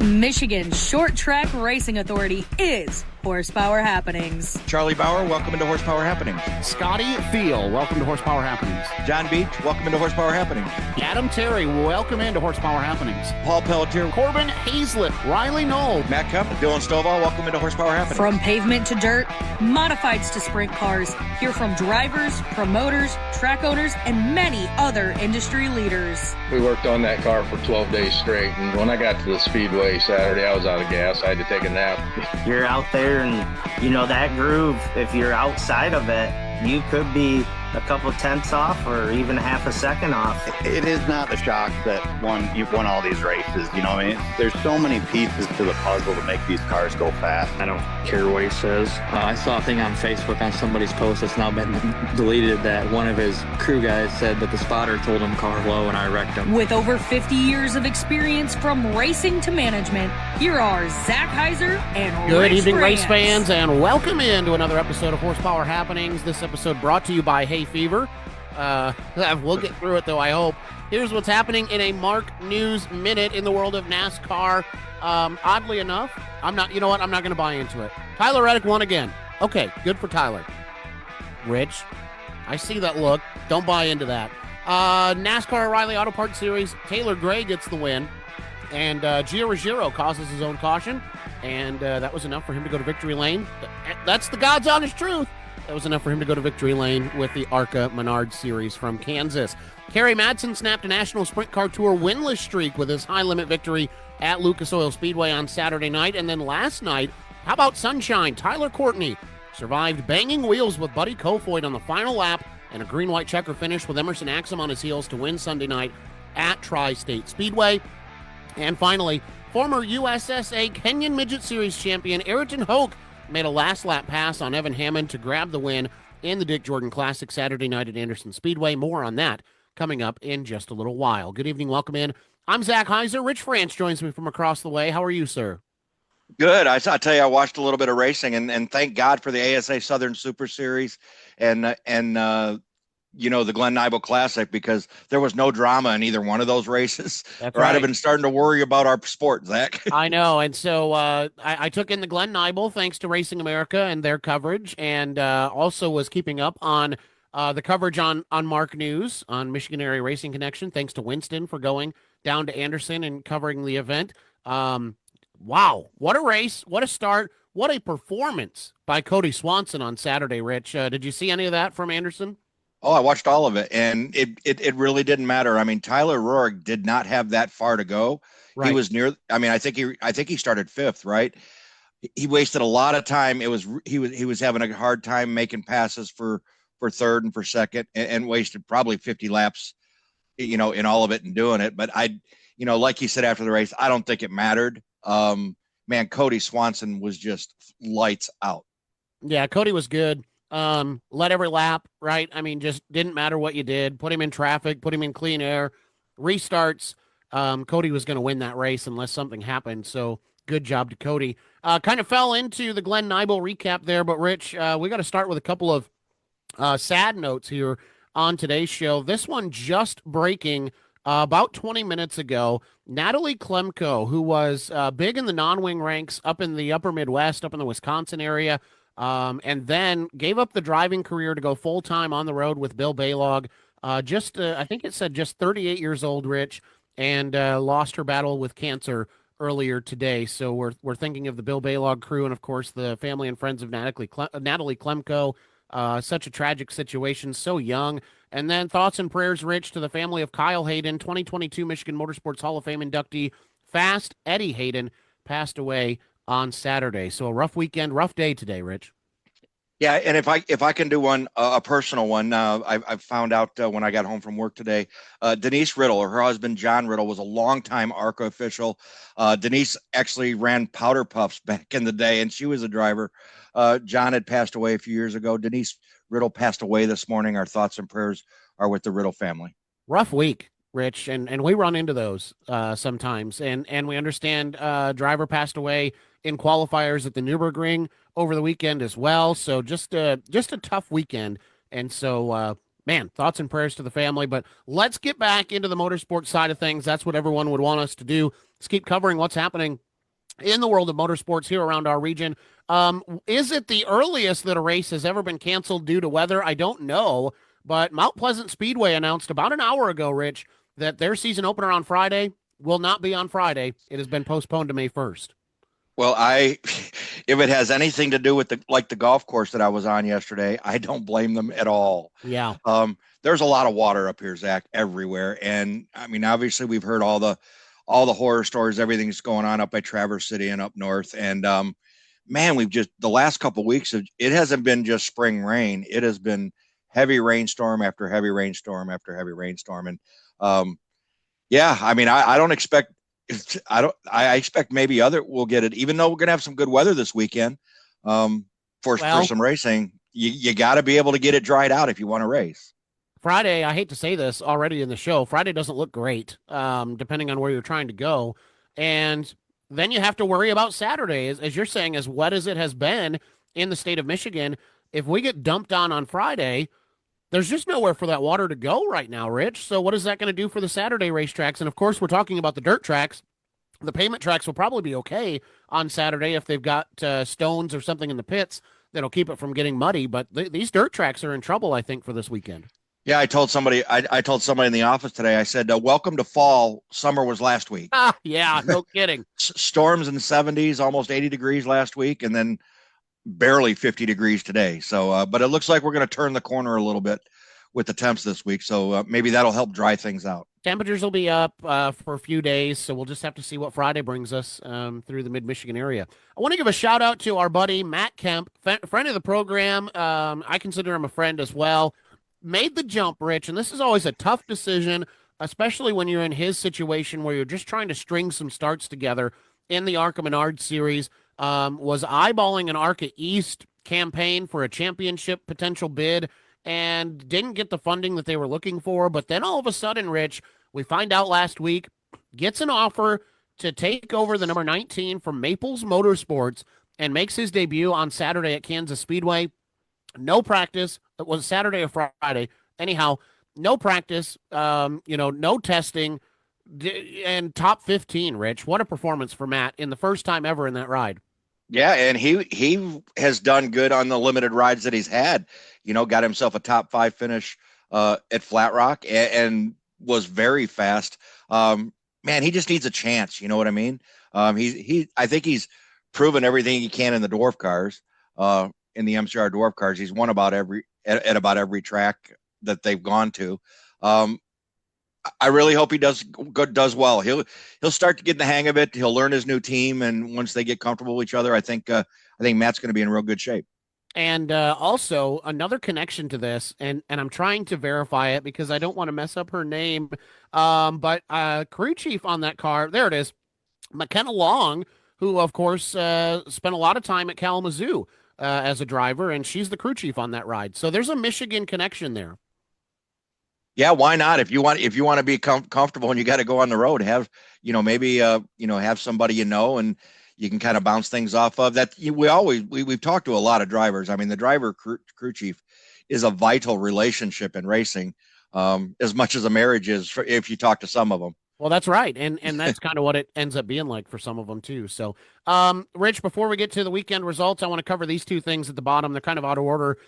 Michigan's short track racing authority is Horsepower Happenings. Charlie Bauer, welcome into Horsepower Happenings. Scotty Thiel, welcome to Horsepower Happenings. John Beach, welcome into Horsepower Happenings. Adam Terry, welcome into Horsepower Happenings. Paul Pelletier. Corbin Hazlett, Riley Knoll. Matt Kemp, Dylan Stovall, welcome into Horsepower Happenings. From pavement to dirt, modifieds to sprint cars, hear from drivers, promoters, track owners, and many other industry leaders. We worked on that car for 12 days straight, and when I got to the speedway Saturday, I was out of gas. I had to take a nap. You're out there and, you know, that groove, if you're outside of it, you could be a couple tenths off or even half a second off. It is not the shock that you've won all these races. You know what I mean? There's so many pieces to the puzzle to make these cars go fast. I don't care what he says. I saw a thing on Facebook on somebody's post that's now been deleted that one of his crew guys said that the spotter told him car low and I wrecked him. With over 50 years of experience from racing to management, here are Zach Heiser and Good Rich evening, Grant. race fans, and welcome into another episode of Horsepower Happenings. This episode brought to you by Hay Fever. We'll get through it, though, I hope. Here's what's happening in a Mark News Minute in the world of NASCAR. Oddly enough, I'm not going to buy into it. Tyler Roahrig won again. Okay, good for Tyler. Rich, I see that look. Don't buy into that. NASCAR O'Reilly Auto Parts Series, Taylor Gray gets the win, and Gio Ruggiero causes his own caution, and that was enough for him to go to victory lane. That's the God's honest truth. That was enough for him to go to victory lane with the ARCA Menard Series from Kansas. Kerry Madsen snapped a National Sprint Car Tour winless streak with his high-limit victory at Lucas Oil Speedway on Saturday night. And then last night, how about Sunshine? Tyler Courtney survived banging wheels with Buddy Kofoid on the final lap and a green-white checker finish with Emerson Axum on his heels to win Sunday night at Tri-State Speedway. And finally, former USSA Kenyan Midget Series champion Ayrton Hoke made a last-lap pass on Evan Hammond to grab the win in the Dick Jordan Classic Saturday night at Anderson Speedway. More on that coming up in just a little while. Good evening. Welcome in. I'm Zach Heiser. Rich France joins me from across the way. How are you, sir? Good. I tell you, I watched a little bit of racing, and thank God for the ASA Southern Super Series and the Glen Nibel Classic, because there was no drama in either one of those races. That's or right. I'd have been starting to worry about our sport, Zach. I know. And so I took in the Glen Nibel thanks to Racing America and their coverage, and also was keeping up on the coverage on Mark News on Michigan Area Racing Connection, thanks to Winston for going down to Anderson and covering the event. Wow. What a race. What a start. What a performance by Cody Swanson on Saturday, Rich. Did you see any of that from Anderson? Oh, I watched all of it, and it really didn't matter. I mean, Tyler Roahrig did not have that far to go. Right. He was near. I mean, I think he started fifth, right? He wasted a lot of time. He was having a hard time making passes for third and for second, and wasted probably 50 laps, in all of it and doing it. But like you said after the race, I don't think it mattered. Man, Cody Swanson was just lights out. Yeah, Cody was good. Led every lap, right? I mean, just didn't matter what you did. Put him in traffic, put him in clean air, restarts. Cody was going to win that race unless something happened. So good job to Cody. Kind of fell into the Glen Nibel recap there, but Rich, we got to start with a couple of sad notes here on today's show. This one just breaking about 20 minutes ago. Natalie Klemko, who was big in the non-wing ranks up in the upper Midwest, up in the Wisconsin area, and then gave up the driving career to go full-time on the road with Bill Baylog. I think it said just 38 years old, Rich, and lost her battle with cancer earlier today. So we're thinking of the Bill Baylog crew and, of course, the family and friends of Natalie Klemko. Such a tragic situation, so young. And then thoughts and prayers, Rich, to the family of Kyle Hayden, 2022 Michigan Motorsports Hall of Fame inductee. Fast Eddie Hayden passed away on Saturday. So a rough weekend, rough day today, Rich. Yeah, and if I can do one, a personal one, I found out when I got home from work today, Denise Riddle, or her husband John Riddle, was a longtime ARCA official. Denise actually ran Powder Puffs back in the day, and she was a driver. John had passed away a few years ago. Denise Riddle passed away this morning. Our thoughts and prayers are with the Riddle family. Rough week, Rich, and we run into those sometimes, and we understand driver passed away in qualifiers at the Nürburgring over the weekend as well. So just a tough weekend. And so, man, thoughts and prayers to the family. But let's get back into the motorsport side of things. That's what everyone would want us to do. Let's keep covering what's happening in the world of motorsports here around our region. Is it the earliest that a race has ever been canceled due to weather? I don't know, but Mount Pleasant Speedway announced about an hour ago, Rich, that their season opener on Friday will not be on Friday. It has been postponed to May 1st. Well, if it has anything to do with the golf course that I was on yesterday, I don't blame them at all. Yeah. There's a lot of water up here, Zach, everywhere. And I mean, obviously we've heard all the horror stories, everything's going on up by Traverse City and up north. And, man, we've just, the last couple of weeks, it hasn't been just spring rain. It has been heavy rainstorm after heavy rainstorm after heavy rainstorm. And, yeah, I mean, I don't expect, I expect maybe we'll get it, even though we're going to have some good weather this weekend, for some racing. You got to be able to get it dried out if you want to race. Friday, I hate to say this already in the show, Friday doesn't look great, depending on where you're trying to go. And then you have to worry about Saturday. As you're saying, as wet as it has been in the state of Michigan, if we get dumped on Friday, there's just nowhere for that water to go right now, Rich. So what is that going to do for the Saturday racetracks? And, of course, we're talking about the dirt tracks. The pavement tracks will probably be okay on Saturday if they've got stones or something in the pits that'll keep it from getting muddy. But these dirt tracks are in trouble, I think, for this weekend. Yeah, I told somebody in the office today, I said, welcome to fall. Summer was last week. Yeah, no kidding. Storms in the 70s, almost 80 degrees last week, and then barely 50 degrees today. So, but it looks like we're going to turn the corner a little bit with the temps this week. So maybe that'll help dry things out. Temperatures will be up for a few days, so we'll just have to see what Friday brings us through the mid-Michigan area. I want to give a shout-out to our buddy Matt Kemp, friend of the program. I consider him a friend as well. Made the jump, Rich, and this is always a tough decision, especially when you're in his situation where you're just trying to string some starts together in the ARCA Menard Series. Was eyeballing an ARCA East campaign for a championship potential bid and didn't get the funding that they were looking for. But then all of a sudden, Rich, we find out last week, gets an offer to take over the number 19 from Maples Motorsports and makes his debut on Saturday at Kansas Speedway. No practice. It was Saturday or Friday. Anyhow, no practice, no testing, and top 15, Rich. What a performance for Matt in the first time ever in that ride. Yeah, and he has done good on the limited rides that he's had. Got himself a top 5 finish at Flat Rock and was very fast. Man, he just needs a chance. You know what I mean? I think he's proven everything he can in the dwarf cars. In the MCR dwarf cars, he's won about every track that they've gone to. I really hope he does well. He'll start to get the hang of it. He'll learn his new team, and once they get comfortable with each other, I think Matt's going to be in real good shape. And also another connection to this, and I'm trying to verify it because I don't want to mess up her name. But crew chief on that car, there it is, McKenna Long, who of course spent a lot of time at Kalamazoo as a driver, and she's the crew chief on that ride. So there's a Michigan connection there. Yeah, why not? If you want to be comfortable and you got to go on the road, have have somebody and you can kind of bounce things off of that. We've talked to a lot of drivers. I mean, the driver crew chief is a vital relationship in racing, as much as a marriage is if you talk to some of them. Well, that's right. And that's kind of what it ends up being like for some of them, too. So, Rich, before we get to the weekend results, I want to cover these two things at the bottom. They're kind of out of order.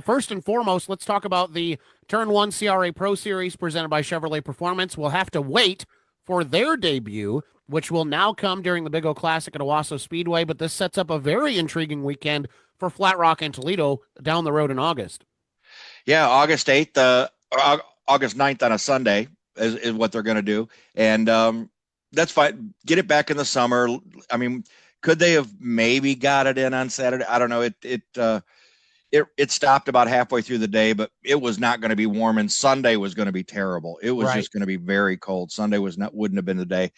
First and foremost, let's talk about the Turn 1 CRA Pro Series presented by Chevrolet Performance. We'll have to wait for their debut, which will now come during the Big O Classic at Owasso Speedway. But this sets up a very intriguing weekend for Flat Rock and Toledo down the road in August. Yeah, August 8th, August 9th on a Sunday. Is what they're going to do. And that's fine. Get it back in the summer. I mean, could they have maybe got it in on Saturday? I don't know. It stopped about halfway through the day, but it was not going to be warm, and Sunday was going to be terrible. It was just going to be very cold. Sunday wouldn't have been the day.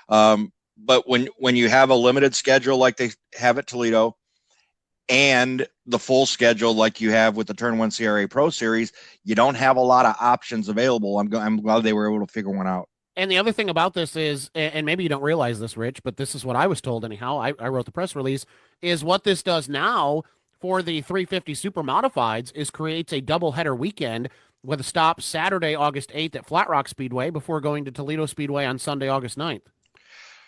But when you have a limited schedule like they have at Toledo, and the full schedule like you have with the Turn 1 CRA Pro Series, you don't have a lot of options available. I'm glad they were able to figure one out. And the other thing about this is, and maybe you don't realize this, Rich, but this is what I was told anyhow, I wrote the press release, is what this does now for the 350 Super Modifieds is creates a doubleheader weekend with a stop Saturday, August 8th at Flat Rock Speedway before going to Toledo Speedway on Sunday, August 9th.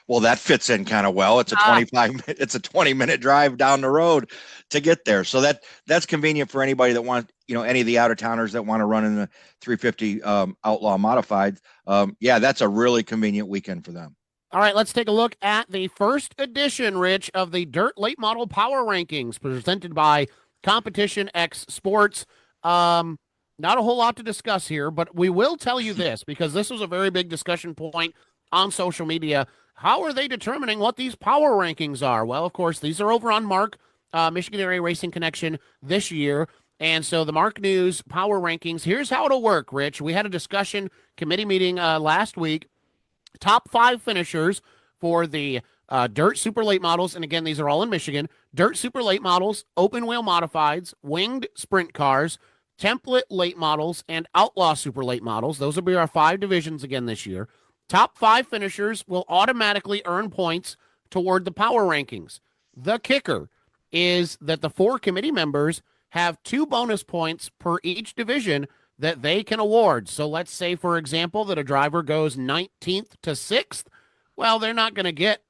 Well, that fits in kind of well. It's a 20-minute drive down the road to get there. So that's convenient for anybody that wants, any of the out of towners that want to run in the 350 Outlaw Modified. Yeah, that's a really convenient weekend for them. All right, let's take a look at the first edition, Rich, of the Dirt Late Model Power Rankings presented by Competition X Sports. Not a whole lot to discuss here, but we will tell you this because this was a very big discussion point on social media. How are they determining what these power rankings are? Well, of course, these are over on Mark, Michigan Area Racing Connection this year. And so the Mark News power rankings, here's how it'll work, Rich. We had a discussion committee meeting last week. Top 5 finishers for the Dirt Super Late Models. And again, these are all in Michigan. Dirt Super Late Models, Open Wheel Modifieds, Winged Sprint Cars, Template Late Models, and Outlaw Super Late Models. Those will be our 5 divisions again this year. Top 5 finishers will automatically earn points toward the power rankings. The kicker is that the 4 committee members have 2 bonus points per each division that they can award. So let's say, for example, that a driver goes 19th to 6th. Well, they're not going to get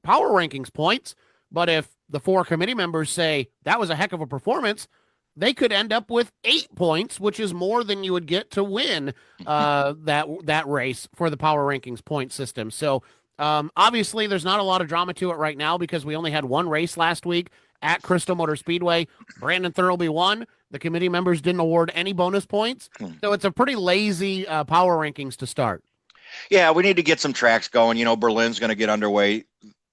power rankings points. But if the 4 committee members say that was a heck of a performance, they could end up with 8 points, which is more than you would get to win that race for the power rankings point system. So obviously there's not a lot of drama to it right now because we only had 1 race last week at Crystal Motor Speedway. Brandon Thurlby won. The committee members didn't award any bonus points. So it's a pretty lazy power rankings to start. Yeah, we need to get some tracks going. Berlin's going to get underway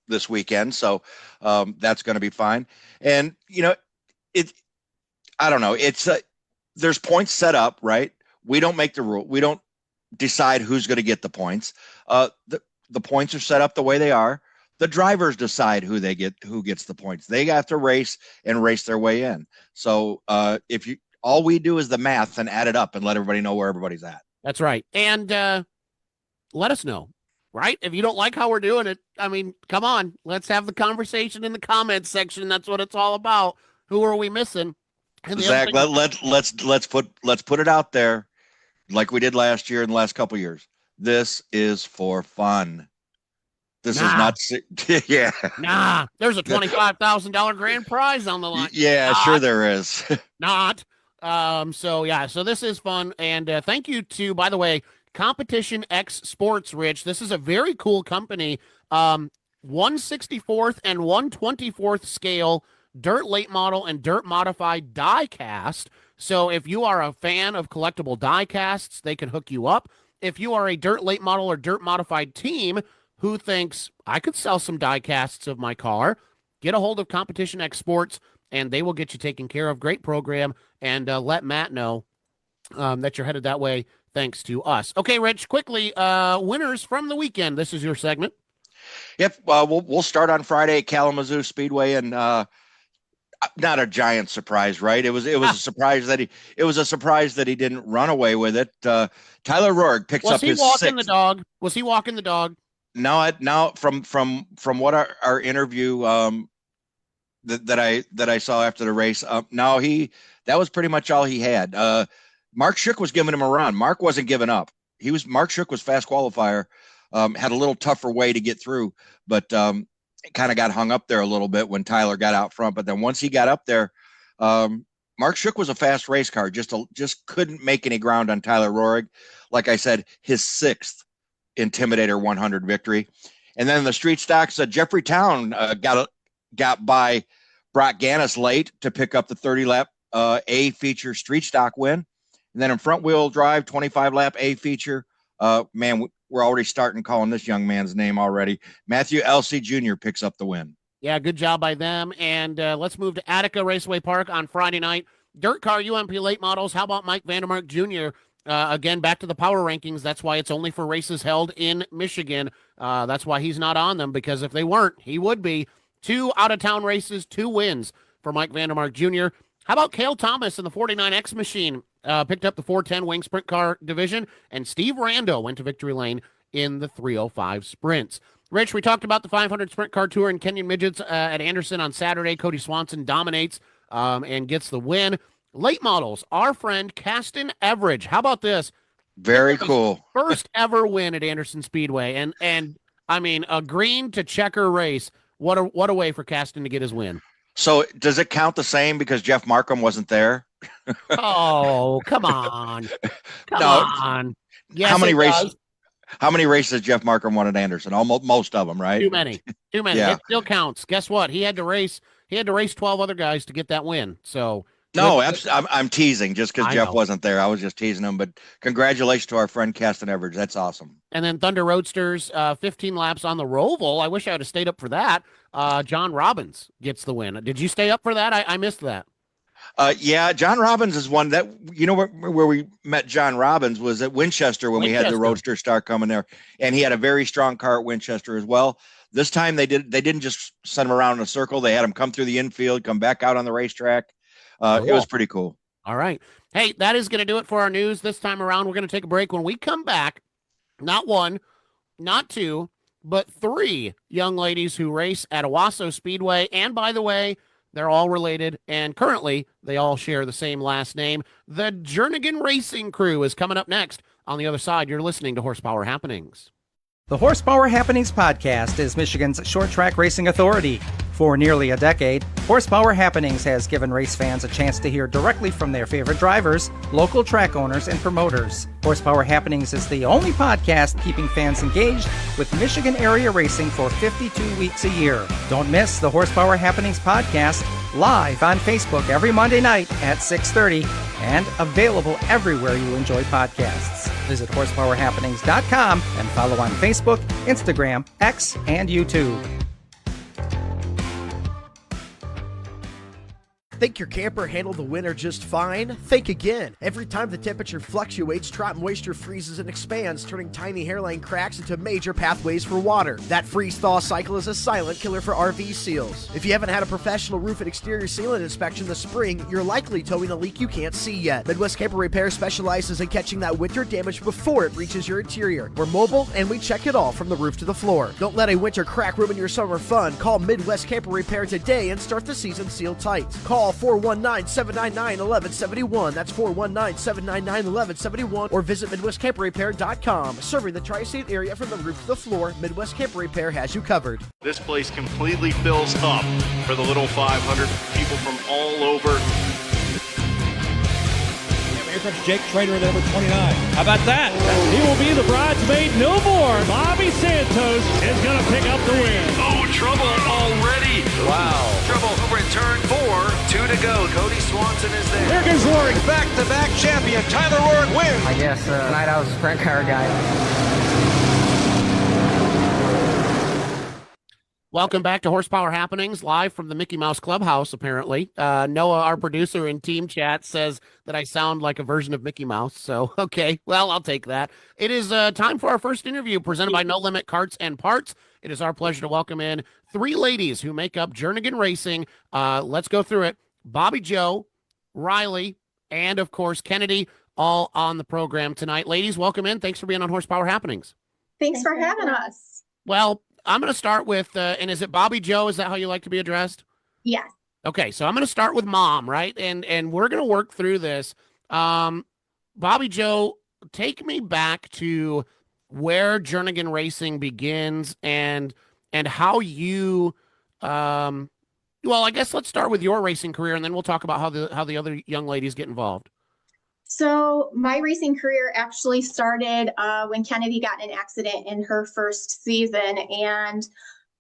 this weekend, so that's going to be fine. And, I don't know. It's there's points set up, right? We don't make the rule. We don't decide who's going to get the points. The points are set up the way they are. The drivers decide who gets the points. They have to race their way in. So all we do is the math and add it up and let everybody know where everybody's at. That's right. And let us know, right? If you don't like how we're doing it, I mean, come on, let's have the conversation in the comments section. That's what it's all about. Who are we missing? Zach, let's put it out there like we did last year and the last couple of years. This is for fun. This is not. Yeah. Nah, there's a $25,000 grand prize on the line. Yeah, sure there is. Not. So this is fun. And thank you to, by the way, Competition X Sports, Rich. This is a very cool company. 1/64th and 1/24th scale dirt late model and dirt modified die cast. So if you are a fan of collectible die casts, they can hook you up. If you are a dirt late model or dirt modified team who thinks I could sell some die casts of my car, get a hold of Competition X Sports and they will get you taken care of. Great program. And let Matt know that you're headed that way thanks to us. Okay, Rich, quickly, winners from the weekend. This is your segment. Yep. We'll start on Friday at Kalamazoo Speedway, and not a giant surprise, right? It was a surprise that he didn't run away with it. Tyler Roahrig picks up his 6th. Was he walking the dog? No, from what our interview that I saw after the race, that was pretty much all he had. Mark Shook was giving him a run. Mark wasn't giving up. Mark Shook was fast qualifier, had a little tougher way to get through, but kind of got hung up there a little bit when Tyler got out front. But then once he got up there, Mark Shook was a fast race car, just couldn't make any ground on Tyler Roahrig. Like I said, his 6th Intimidator 100 victory. And then in the street stocks, Jeffrey Town got by Brock Gannis late to pick up the 30-lap A feature street stock win. And then in front wheel drive, 25-lap A feature, we're already starting calling this young man's name already. Matthew Elsey Jr. picks up the win. Yeah, good job by them. And let's move to Attica Raceway Park on Friday night. Dirt car UMP late models. How about Mike Vandermark Jr.? Again, back to the power rankings. That's why it's only for races held in Michigan. That's why he's not on them, because if they weren't, he would be. 2 out-of-town races, 2 wins for Mike Vandermark Jr. How about Cale Thomas in the 49X machine? Picked up the 410 wing sprint car division, and Steve Rando went to victory lane in the 305 sprints. Rich, we talked about the 500 sprint car tour in Kenyon Midgets at Anderson on Saturday. Cody Swanson dominates and gets the win. Late models, our friend Caston Everidge. How about this? Very cool. First ever win at Anderson Speedway. And I mean, a green to checker race. What a way for Caston to get his win. So does it count the same because Jeff Markham wasn't there? Oh, come on. Come No. on. Yes, How many it races? does. How many races Jeff Markham won at Anderson? Almost most of them, right? Too many. Yeah. It still counts. Guess what? He had to race 12 other guys to get that win. So No, I'm teasing just because I Jeff know. wasn't there. I was just teasing him. But congratulations to our friend Caston Everidge. That's awesome. And then Thunder Roadsters, 15 laps on the Roval. I wish I would have stayed up for that. John Robbins gets the win. Did you stay up for that? I missed that. Yeah, John Robbins is one that, where we met John Robbins was at Winchester when we had the Roadster Star coming there, and he had a very strong car at Winchester as well. This time they didn't just send him around in a circle. They had him come through the infield, come back out on the racetrack. Cool. It was pretty cool. All right. Hey, that is going to do it for our news this time around. We're going to take a break. When we come back, not one, not two, but three young ladies who race at Owasso Speedway. And by the way, they're all related, and currently they all share the same last name. The Jernigan Racing crew is coming up next. On the other side, you're listening to Horsepower Happenings. The Horsepower Happenings podcast is Michigan's short track racing authority. For nearly a decade, Horsepower Happenings has given race fans a chance to hear directly from their favorite drivers, local track owners, and promoters. Horsepower Happenings is the only podcast keeping fans engaged with Michigan area racing for 52 weeks a year. Don't miss the Horsepower Happenings podcast live on Facebook every Monday night at 6:30 and available everywhere you enjoy podcasts. Visit horsepowerhappenings.com and follow on Facebook, Instagram, X, and YouTube. Think your camper handled the winter just fine? Think again. Every time the temperature fluctuates, drop moisture freezes and expands, turning tiny hairline cracks into major pathways for water. That freeze-thaw cycle is a silent killer for RV seals. If you haven't had a professional roof and exterior sealant inspection this spring, you're likely towing a leak you can't see yet. Midwest Camper Repair specializes in catching that winter damage before it reaches your interior. We're mobile and we check it all from the roof to the floor. Don't let a winter crack ruin your summer fun. Call Midwest Camper Repair today and start the season sealed tight. Call 419-799-1171. That's 419-799-1171. Or visit MidwestCamperRepair.com. Serving the tri-state area from the roof to the floor, Midwest Camper Repair has you covered. This place completely fills up for the little 500 people from all over. Here comes Jake Trader at number 29. How about that? He will be the bridesmaid no more. Bobby Santos is going to pick up the win. Oh, trouble already. Wow. Trouble over at turn 4. 2 to go. Cody Swanson is there. Here goes Roahrig, back-to-back champion. Tyler Roahrig wins. I guess tonight I was a sprint car guy. Welcome back to Horsepower Happenings, live from the Mickey Mouse Clubhouse, apparently. Noah, our producer in team chat, says that I sound like a version of Mickey Mouse. So, okay, well, I'll take that. It is time for our first interview presented by No Limit Carts and Parts. It is our pleasure to welcome in three ladies who make up Jernigan Racing. Let's go through it. Bobby Joe, Riley, and, of course, Kennedy, all on the program tonight. Ladies, welcome in. Thanks for being on Horsepower Happenings. Thanks for having us. Well, I'm going to start with, and is it Bobby Joe? Is that how you like to be addressed? Yes. Okay, so I'm going to start with Mom, right? And we're going to work through this. Bobby Joe, take me back to where Jernigan Racing begins and how you, well, I guess let's start with your racing career, and then we'll talk about how the other young ladies get involved. So my racing career actually started when Kennedy got in an accident in her first season, and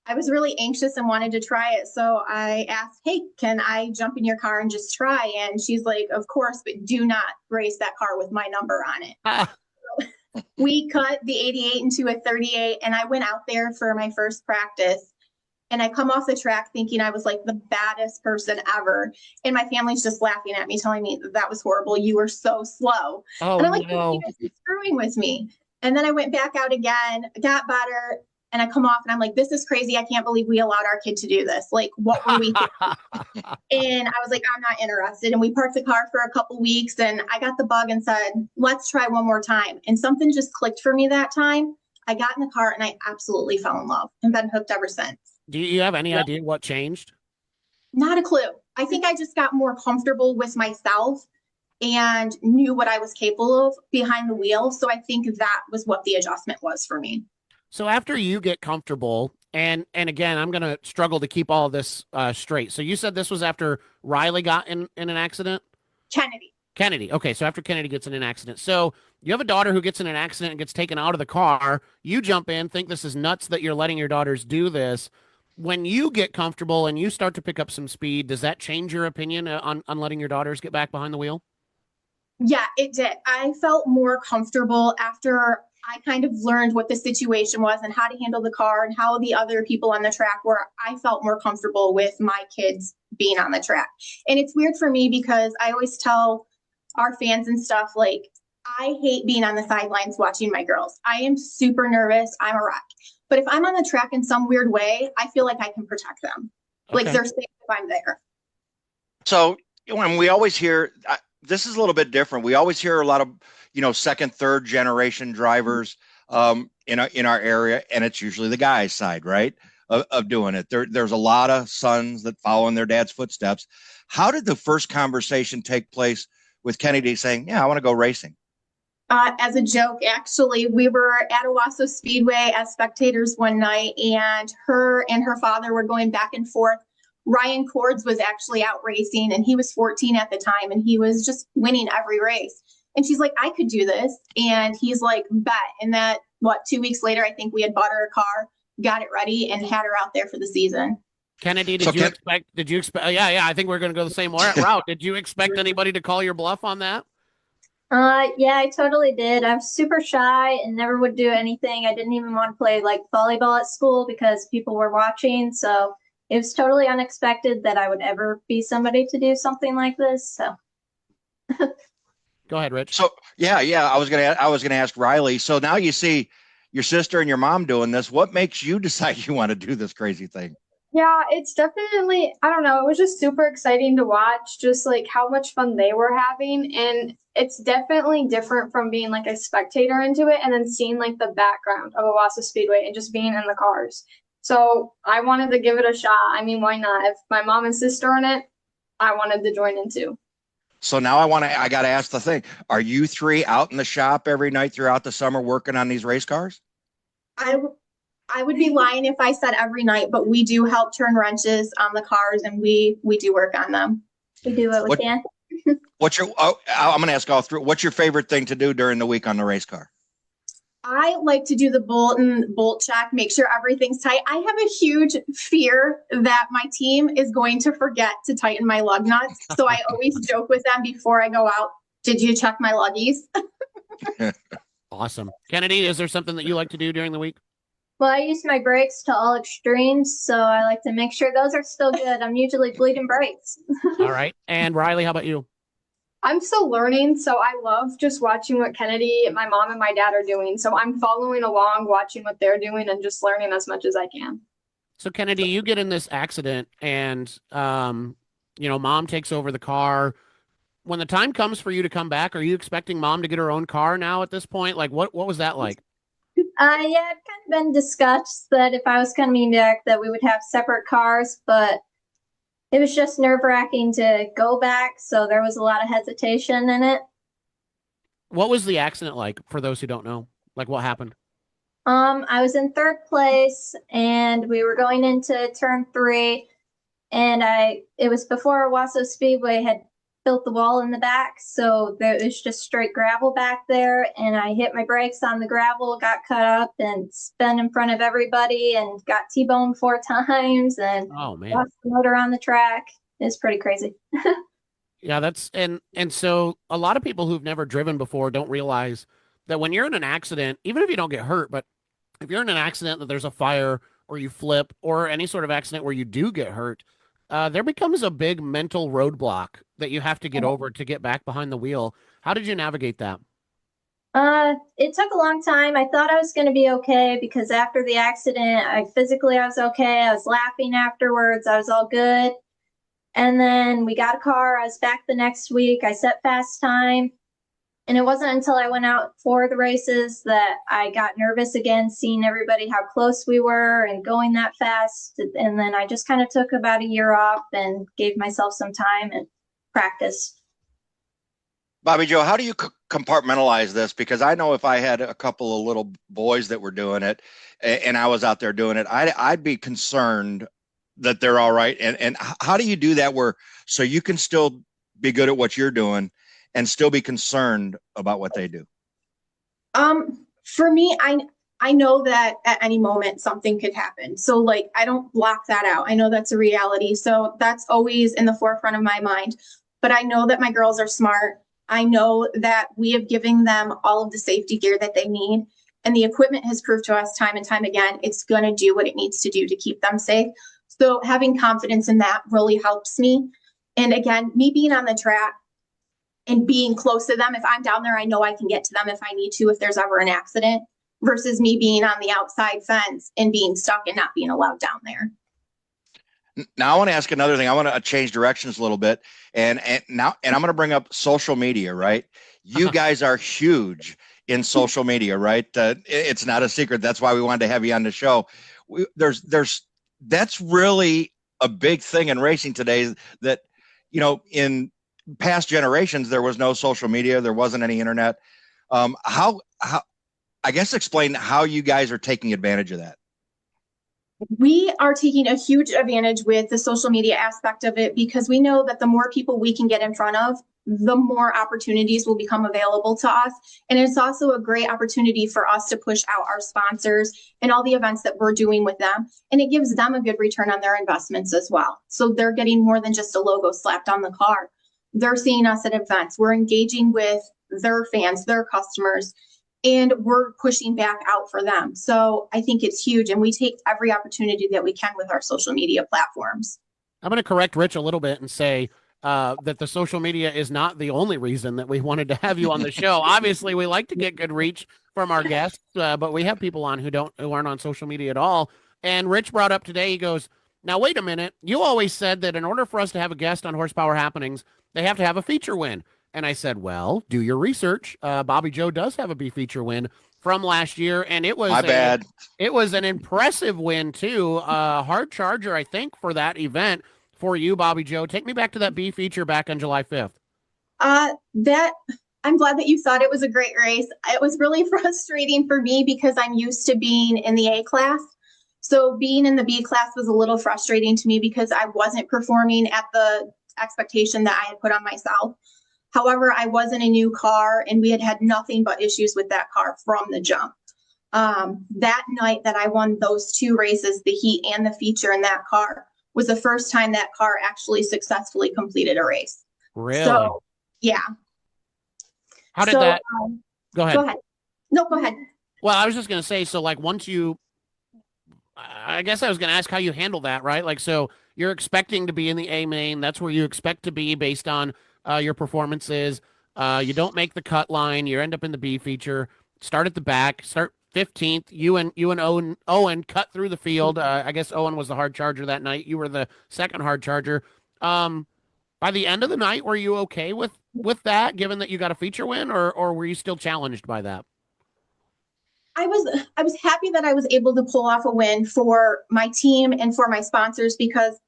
I was really anxious and wanted to try it. So I asked, hey, can I jump in your car and just try? And she's like, of course, but do not race that car with my number on it. So we cut the 88 into a 38, and I went out there for my first practice. And I come off the track thinking I was like the baddest person ever. And my family's just laughing at me, telling me that was horrible. You were so slow. Oh, and I'm like, no. you guys are screwing with me. And then I went back out again, got better. And I come off and I'm like, this is crazy. I can't believe we allowed our kid to do this. Like, what were we thinking? And I was like, I'm not interested. And we parked the car for a couple weeks, and I got the bug and said, let's try one more time. And something just clicked for me that time. I got in the car and I absolutely fell in love and been hooked ever since. Do you have any idea what changed? Not a clue. I think I just got more comfortable with myself and knew what I was capable of behind the wheel. So I think that was what the adjustment was for me. So after you get comfortable, and again, I'm going to struggle to keep all of this straight. So you said this was after Riley got in an accident? Kennedy. Okay, so after Kennedy gets in an accident. So you have a daughter who gets in an accident and gets taken out of the car. You jump in, think this is nuts that you're letting your daughters do this. When you get comfortable and you start to pick up some speed, does that change your opinion on letting your daughters get back behind the wheel? Yeah, it did. I felt more comfortable after I kind of learned what the situation was and how to handle the car and how the other people on the track were. I felt more comfortable with my kids being on the track. And it's weird for me because I always tell our fans and stuff, like, I hate being on the sidelines watching my girls. I am super nervous. I'm a wreck. But if I'm on the track in some weird way, I feel like I can protect them. Okay. Like they're safe if I'm there. So when we always hear, this is a little bit different. We always hear a lot of, second, third generation drivers in our area, and it's usually the guy's side, right, of doing it. There's a lot of sons that follow in their dad's footsteps. How did the first conversation take place with Kennedy saying, yeah, I want to go racing? As a joke, actually, we were at Owasso Speedway as spectators one night, and her and her father were going back and forth. Ryan Cords was actually out racing, and he was 14 at the time, and he was just winning every race. And she's like, I could do this. And he's like, bet. And that, 2 weeks later, I think we had bought her a car, got it ready, and had her out there for the season. Kennedy, did you expect? Yeah, I think we're going to go the same route. Did you expect anybody to call your bluff on that? Yeah, I totally did. I'm super shy and never would do anything. I didn't even want to play like volleyball at school because people were watching. So it was totally unexpected that I would ever be somebody to do something like this. So go ahead, Rich. So yeah, I was gonna ask Riley. So now you see your sister and your mom doing this. What makes you decide you want to do this crazy thing? Yeah, it's definitely, I don't know, it was just super exciting to watch, just like how much fun they were having. And it's definitely different from being like a spectator into it and then seeing like the background of Owasso Speedway and just being in the cars. So I wanted to give it a shot. I mean, why not? If my mom and sister are in it, I wanted to join in too. So now I got to ask the thing. Are you three out in the shop every night throughout the summer working on these race cars? I would be lying if I said every night, but we do help turn wrenches on the cars, and we do work on them. We do what we can. I'm going to ask all three. What's your favorite thing to do during the week on the race car? I like to do the bolt check, make sure everything's tight. I have a huge fear that my team is going to forget to tighten my lug nuts. So I always joke with them before I go out, did you check my luggies? Awesome. Kennedy, is there something that you like to do during the week? Well, I use my brakes to all extremes, so I like to make sure those are still good. I'm usually bleeding brakes. All right. And Riley, how about you? I'm still learning, so I love just watching what Kennedy, my mom, and my dad are doing. So I'm following along, watching what they're doing, and just learning as much as I can. So, Kennedy, you get in this accident, and, mom takes over the car. When the time comes for you to come back, are you expecting mom to get her own car now at this point? Like, what was that like? Yeah, it kind of been discussed that if I was coming back that we would have separate cars, but it was just nerve-wracking to go back, so there was a lot of hesitation in it. What was the accident like, for those who don't know? Like, what happened? I was in third place, and we were going into turn 3, and it was before Owasso Speedway had built the wall in the back, so there was just straight gravel back there, and I hit my brakes on the gravel, got cut up, and spun in front of everybody, and got T-boned 4 times, and lost the motor on the track. It's pretty crazy. Yeah, that's and so a lot of people who've never driven before don't realize that when you're in an accident, even if you don't get hurt, but if you're in an accident that there's a fire or you flip or any sort of accident where you do get hurt, there becomes a big mental roadblock that you have to get over to get back behind the wheel. How did you navigate that? It took a long time. I thought I was going to be okay because after the accident, I was okay. I was laughing afterwards. I was all good. And then we got a car. I was back the next week. I set fast time. And it wasn't until I went out for the races that I got nervous again, seeing everybody, how close we were and going that fast. And then I just kind of took about a year off and gave myself some time and practice. Bobby Joe, how do you compartmentalize this, because I know if I had a couple of little boys that were doing it and I was out there doing it, I'd be concerned that they're all right. And how do you do that so you can still be good at what you're doing and still be concerned about what they do? For me, I know that at any moment something could happen. So like, I don't block that out. I know that's a reality. So that's always in the forefront of my mind. But I know that my girls are smart. I know that we have given them all of the safety gear that they need. And the equipment has proved to us time and time again, it's going to do what it needs to do to keep them safe. So having confidence in that really helps me. And again, me being on the track and being close to them, if I'm down there, I know I can get to them if I need to, if there's ever an accident, versus me being on the outside fence and being stuck and not being allowed down there. Now I want to ask another thing. I want to change directions a little bit, and I'm going to bring up social media. Right, you guys are huge in social media, right? It's not a secret. That's why we wanted to have you on the show. That's really a big thing in racing today. That, in past generations there was no social media, there wasn't any internet. How I guess explain how you guys are taking advantage of that. We are taking a huge advantage with the social media aspect of it, because we know that the more people we can get in front of, the more opportunities will become available to us. And it's also a great opportunity for us to push out our sponsors and all the events that we're doing with them. And it gives them a good return on their investments as well. So they're getting more than just a logo slapped on the car. They're seeing us at events. We're engaging with their fans, their customers, and we're pushing back out for them. So I think it's huge, and we take every opportunity that we can with our social media platforms. I'm going to correct Rich a little bit and say that the social media is not the only reason that we wanted to have you on the show. Obviously, we like to get good reach from our guests, but we have people on who aren't on social media at all. And Rich brought up today, he goes, now, wait a minute. You always said that in order for us to have a guest on Horsepower Happenings, they have to have a feature win. And I said, well, do your research. Bobby Joe does have a B feature win from last year, and it was it was an impressive win too. Hard charger, I think, for that event for you, Bobby Joe. Take me back to that B feature back on July 5th. I'm glad that you thought it was a great race. It was really frustrating for me because I'm used to being in the A class. So being in the B class was a little frustrating to me because I wasn't performing at the expectation that I had put on myself. However, I was in a new car and we had nothing but issues with that car from the jump. That night that I won those two races, the heat and the feature in that car, was the first time that car actually successfully completed a race. Really? So, yeah. How did that? Go ahead. Go ahead. No, go ahead. Well, I was just going to say, so like once you, I guess I was going to ask how you handle that, right? Like, so you're expecting to be in the A main. That's where you expect to be based on your performances. You don't make the cut line. You end up in the B feature. Start at the back. Start 15th. You and Owen cut through the field. I guess Owen was the hard charger that night. You were the second hard charger. By the end of the night, were you okay with that, given that you got a feature win, or were you still challenged by that? I was happy that I was able to pull off a win for my team and for my sponsors, because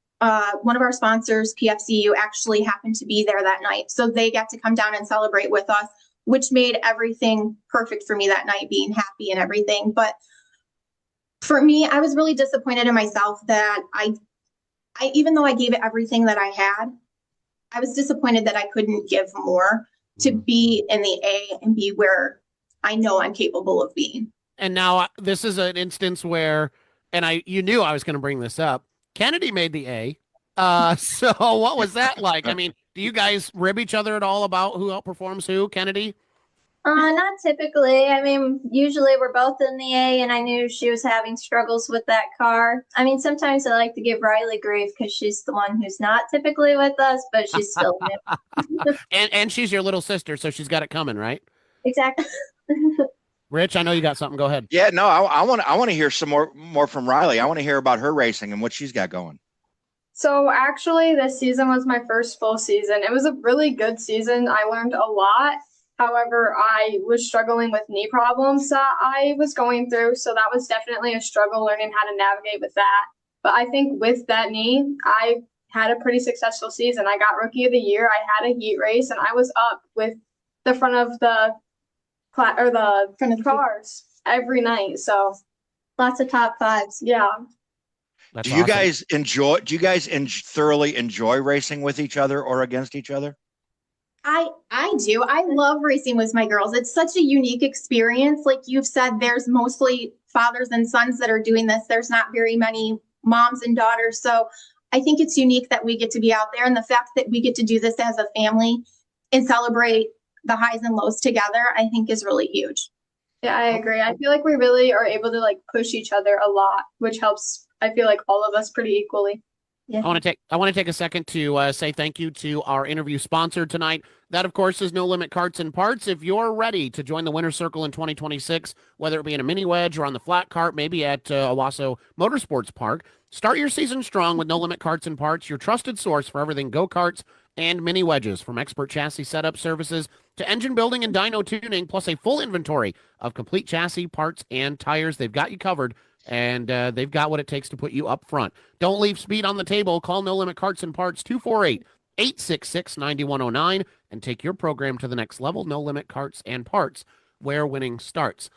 one of our sponsors, PFCU, actually happened to be there that night. So they got to come down and celebrate with us, which made everything perfect for me that night, being happy and everything. But for me, I was really disappointed in myself that I even though I gave it everything that I had, I was disappointed that I couldn't give more to be in the A and be where I know I'm capable of being. And now this is an instance where, and you knew I was going to bring this up, Kennedy made the A. So what was that like? I mean, do you guys rib each other at all about who outperforms who, Kennedy? Not typically. I mean, usually we're both in the A, and I knew she was having struggles with that car. I mean, sometimes I like to give Riley grief because she's the one who's not typically with us, but she's still new. and she's your little sister, so she's got it coming, right? Exactly. Rich, I know you got something. Go ahead. Yeah, no, I want to hear some more from Riley. I want to hear about her racing and what she's got going. So actually, this season was my first full season. It was a really good season. I learned a lot. However, I was struggling with knee problems that I was going through. So that was definitely a struggle learning how to navigate with that. But I think with that knee, I had a pretty successful season. I got Rookie of the Year. I had a heat race, and I was up with the front of the front of the cars every night. So lots of top fives. Yeah. That's do you awesome. guys thoroughly enjoy racing with each other or against each other? I do. I love racing with my girls. It's such a unique experience. Like you've said, there's mostly fathers and sons that are doing this. There's not very many moms and daughters. So I think it's unique that we get to be out there, and the fact that we get to do this as a family and celebrate the highs and lows together, I think is really huge. Yeah, I agree. I feel like we really are able to like push each other a lot, which helps, I feel like, all of us pretty equally. Yeah. I want to take a second to say thank you to our interview sponsor tonight. That, of course, is No Limit Karts and Parts. If you're ready to join the winner's circle in 2026, whether it be in a mini wedge or on the flat kart, maybe at Owasso Motorsports Park, start your season strong with No Limit Karts and Parts, your trusted source for everything go-karts and mini wedges, from expert chassis setup services to engine building and dyno tuning, plus a full inventory of complete chassis, parts, and tires. They've got you covered, and they've got what it takes to put you up front. Don't leave speed on the table. Call No Limit Karts and Parts 248-866-9109 and take your program to the next level. No Limit Karts and Parts, where winning starts.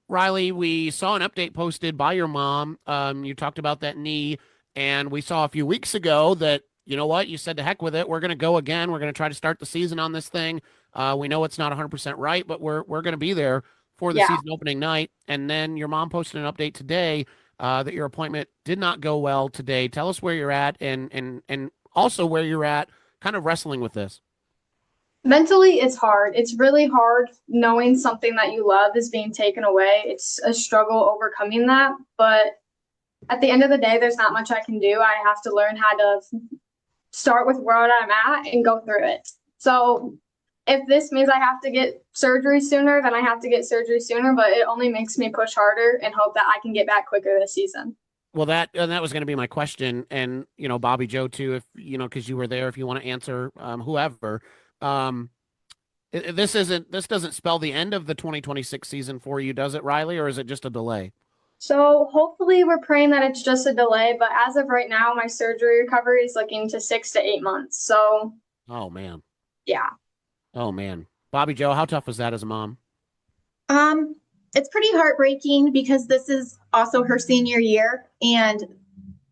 Riley, we saw an update posted by your mom. You talked about that knee, and we saw a few weeks ago that, you know what, you said to heck with it. We're going to go again. We're going to try to start the season on this thing. We know it's not 100% right, but we're going to be there for the season opening night. And then your mom posted an update today that your appointment did not go well today. Tell us where you're at and also where you're at kind of wrestling with this. Mentally, it's hard. It's really hard knowing something that you love is being taken away. It's a struggle overcoming that. But at the end of the day, there's not much I can do. I have to learn how to start with where I'm at and go through it. So if this means I have to get surgery sooner, then I have to get surgery sooner, but it only makes me push harder and hope that I can get back quicker this season. Well, that was going to be my question. And, Bobby Joe too, if, cause you were there, if you want to answer, whoever, this doesn't spell the end of the 2026 season for you, does it, Riley? Or is it just a delay? So hopefully we're praying that it's just a delay, but as of right now, my surgery recovery is looking to 6 to 8 months. So. Oh man. Yeah. Oh man. Bobby Joe, how tough was that as a mom? It's pretty heartbreaking because this is also her senior year, and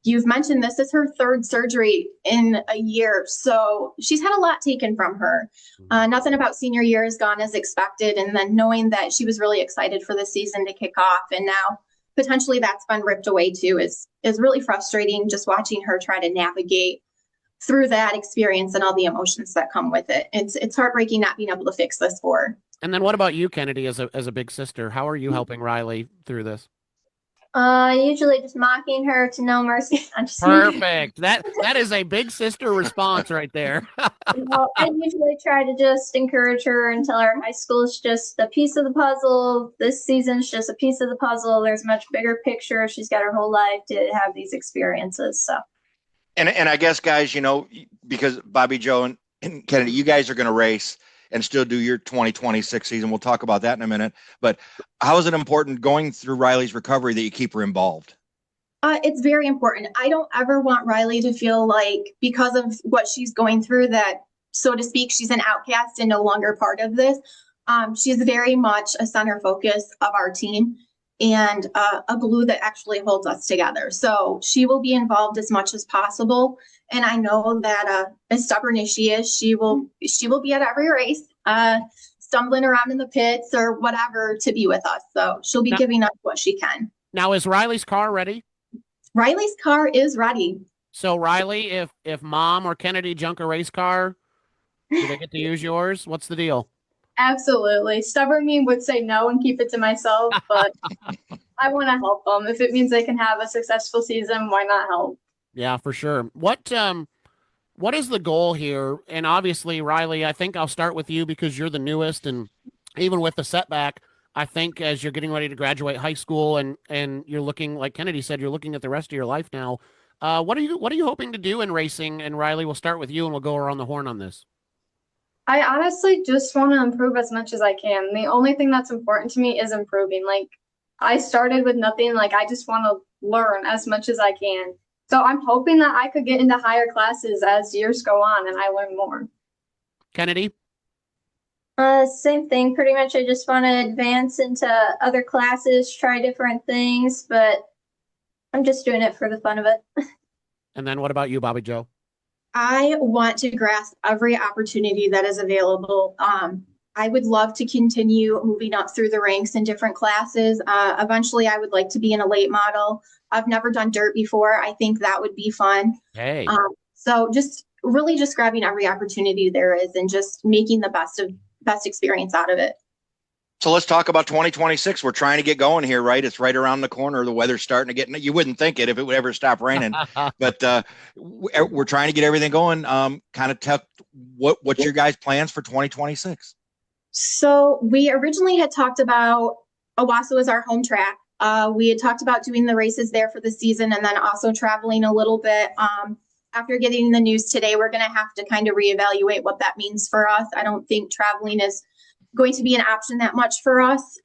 you've mentioned this is her third surgery in a year. So she's had a lot taken from her. Nothing about senior year has gone as expected. And then knowing that she was really excited for the season to kick off, and now potentially that's been ripped away too, is really frustrating, just watching her try to navigate through that experience and all the emotions that come with it. It's heartbreaking not being able to fix this for her. And then what about you, Kennedy, as a big sister? How are you helping Riley through this? Usually just mocking her to no mercy. Perfect. That is a big sister response right there. I usually try to just encourage her and tell her high school is just a piece of the puzzle. This season's just a piece of the puzzle. There's a much bigger picture. She's got her whole life to have these experiences. So. And I guess, guys, because Bobby Joe and Kennedy, you guys are going to race and still do your 2026 season. We'll talk about that in a minute. But how is it important going through Riley's recovery that you keep her involved? It's very important. I don't ever want Riley to feel like because of what she's going through that, so to speak, she's an outcast and no longer part of this. She's very much a center focus of our team and a glue that actually holds us together. So she will be involved as much as possible. And I know that as stubborn as she is, she will be at every race, stumbling around in the pits or whatever to be with us. So she'll be giving us what she can. Now, is Riley's car ready? Riley's car is ready. So Riley, if Mom or Kennedy junk a race car, do they get to use yours? What's the deal? Absolutely. Stubborn me would say no and keep it to myself, but I want to help them. If it means they can have a successful season, why not help? Yeah, for sure. What is the goal here? And obviously, Riley, I think I'll start with you because you're the newest, and even with the setback, I think as you're getting ready to graduate high school and you're looking, like Kennedy said, you're looking at the rest of your life now. What are you hoping to do in racing? And Riley, we'll start with you and we'll go around the horn on this. I honestly just want to improve as much as I can. The only thing that's important to me is improving. Like, I started with nothing. Like, I just want to learn as much as I can. So I'm hoping that I could get into higher classes as years go on and I learn more. Kennedy? Same thing, pretty much. I just want to advance into other classes, try different things, but I'm just doing it for the fun of it. And then what about you, Bobby Joe? I want to grasp every opportunity that is available. I would love to continue moving up through the ranks in different classes. Eventually, I would like to be in a late model. I've never done dirt before. I think that would be fun. Hey. So just really just grabbing every opportunity there is and just making the best experience out of it. So let's talk about 2026. We're trying to get going here, right? It's right around the corner. The weather's starting to get, you wouldn't think it if it would ever stop raining, but we're trying to get everything going. Kind of tell what's your guys' plans for 2026? So we originally had talked about Owasso as our home track. We had talked about doing the races there for the season and then also traveling a little bit. After getting the news today, we're going to have to kind of reevaluate what that means for us. I don't think traveling is going to be an option that much for us.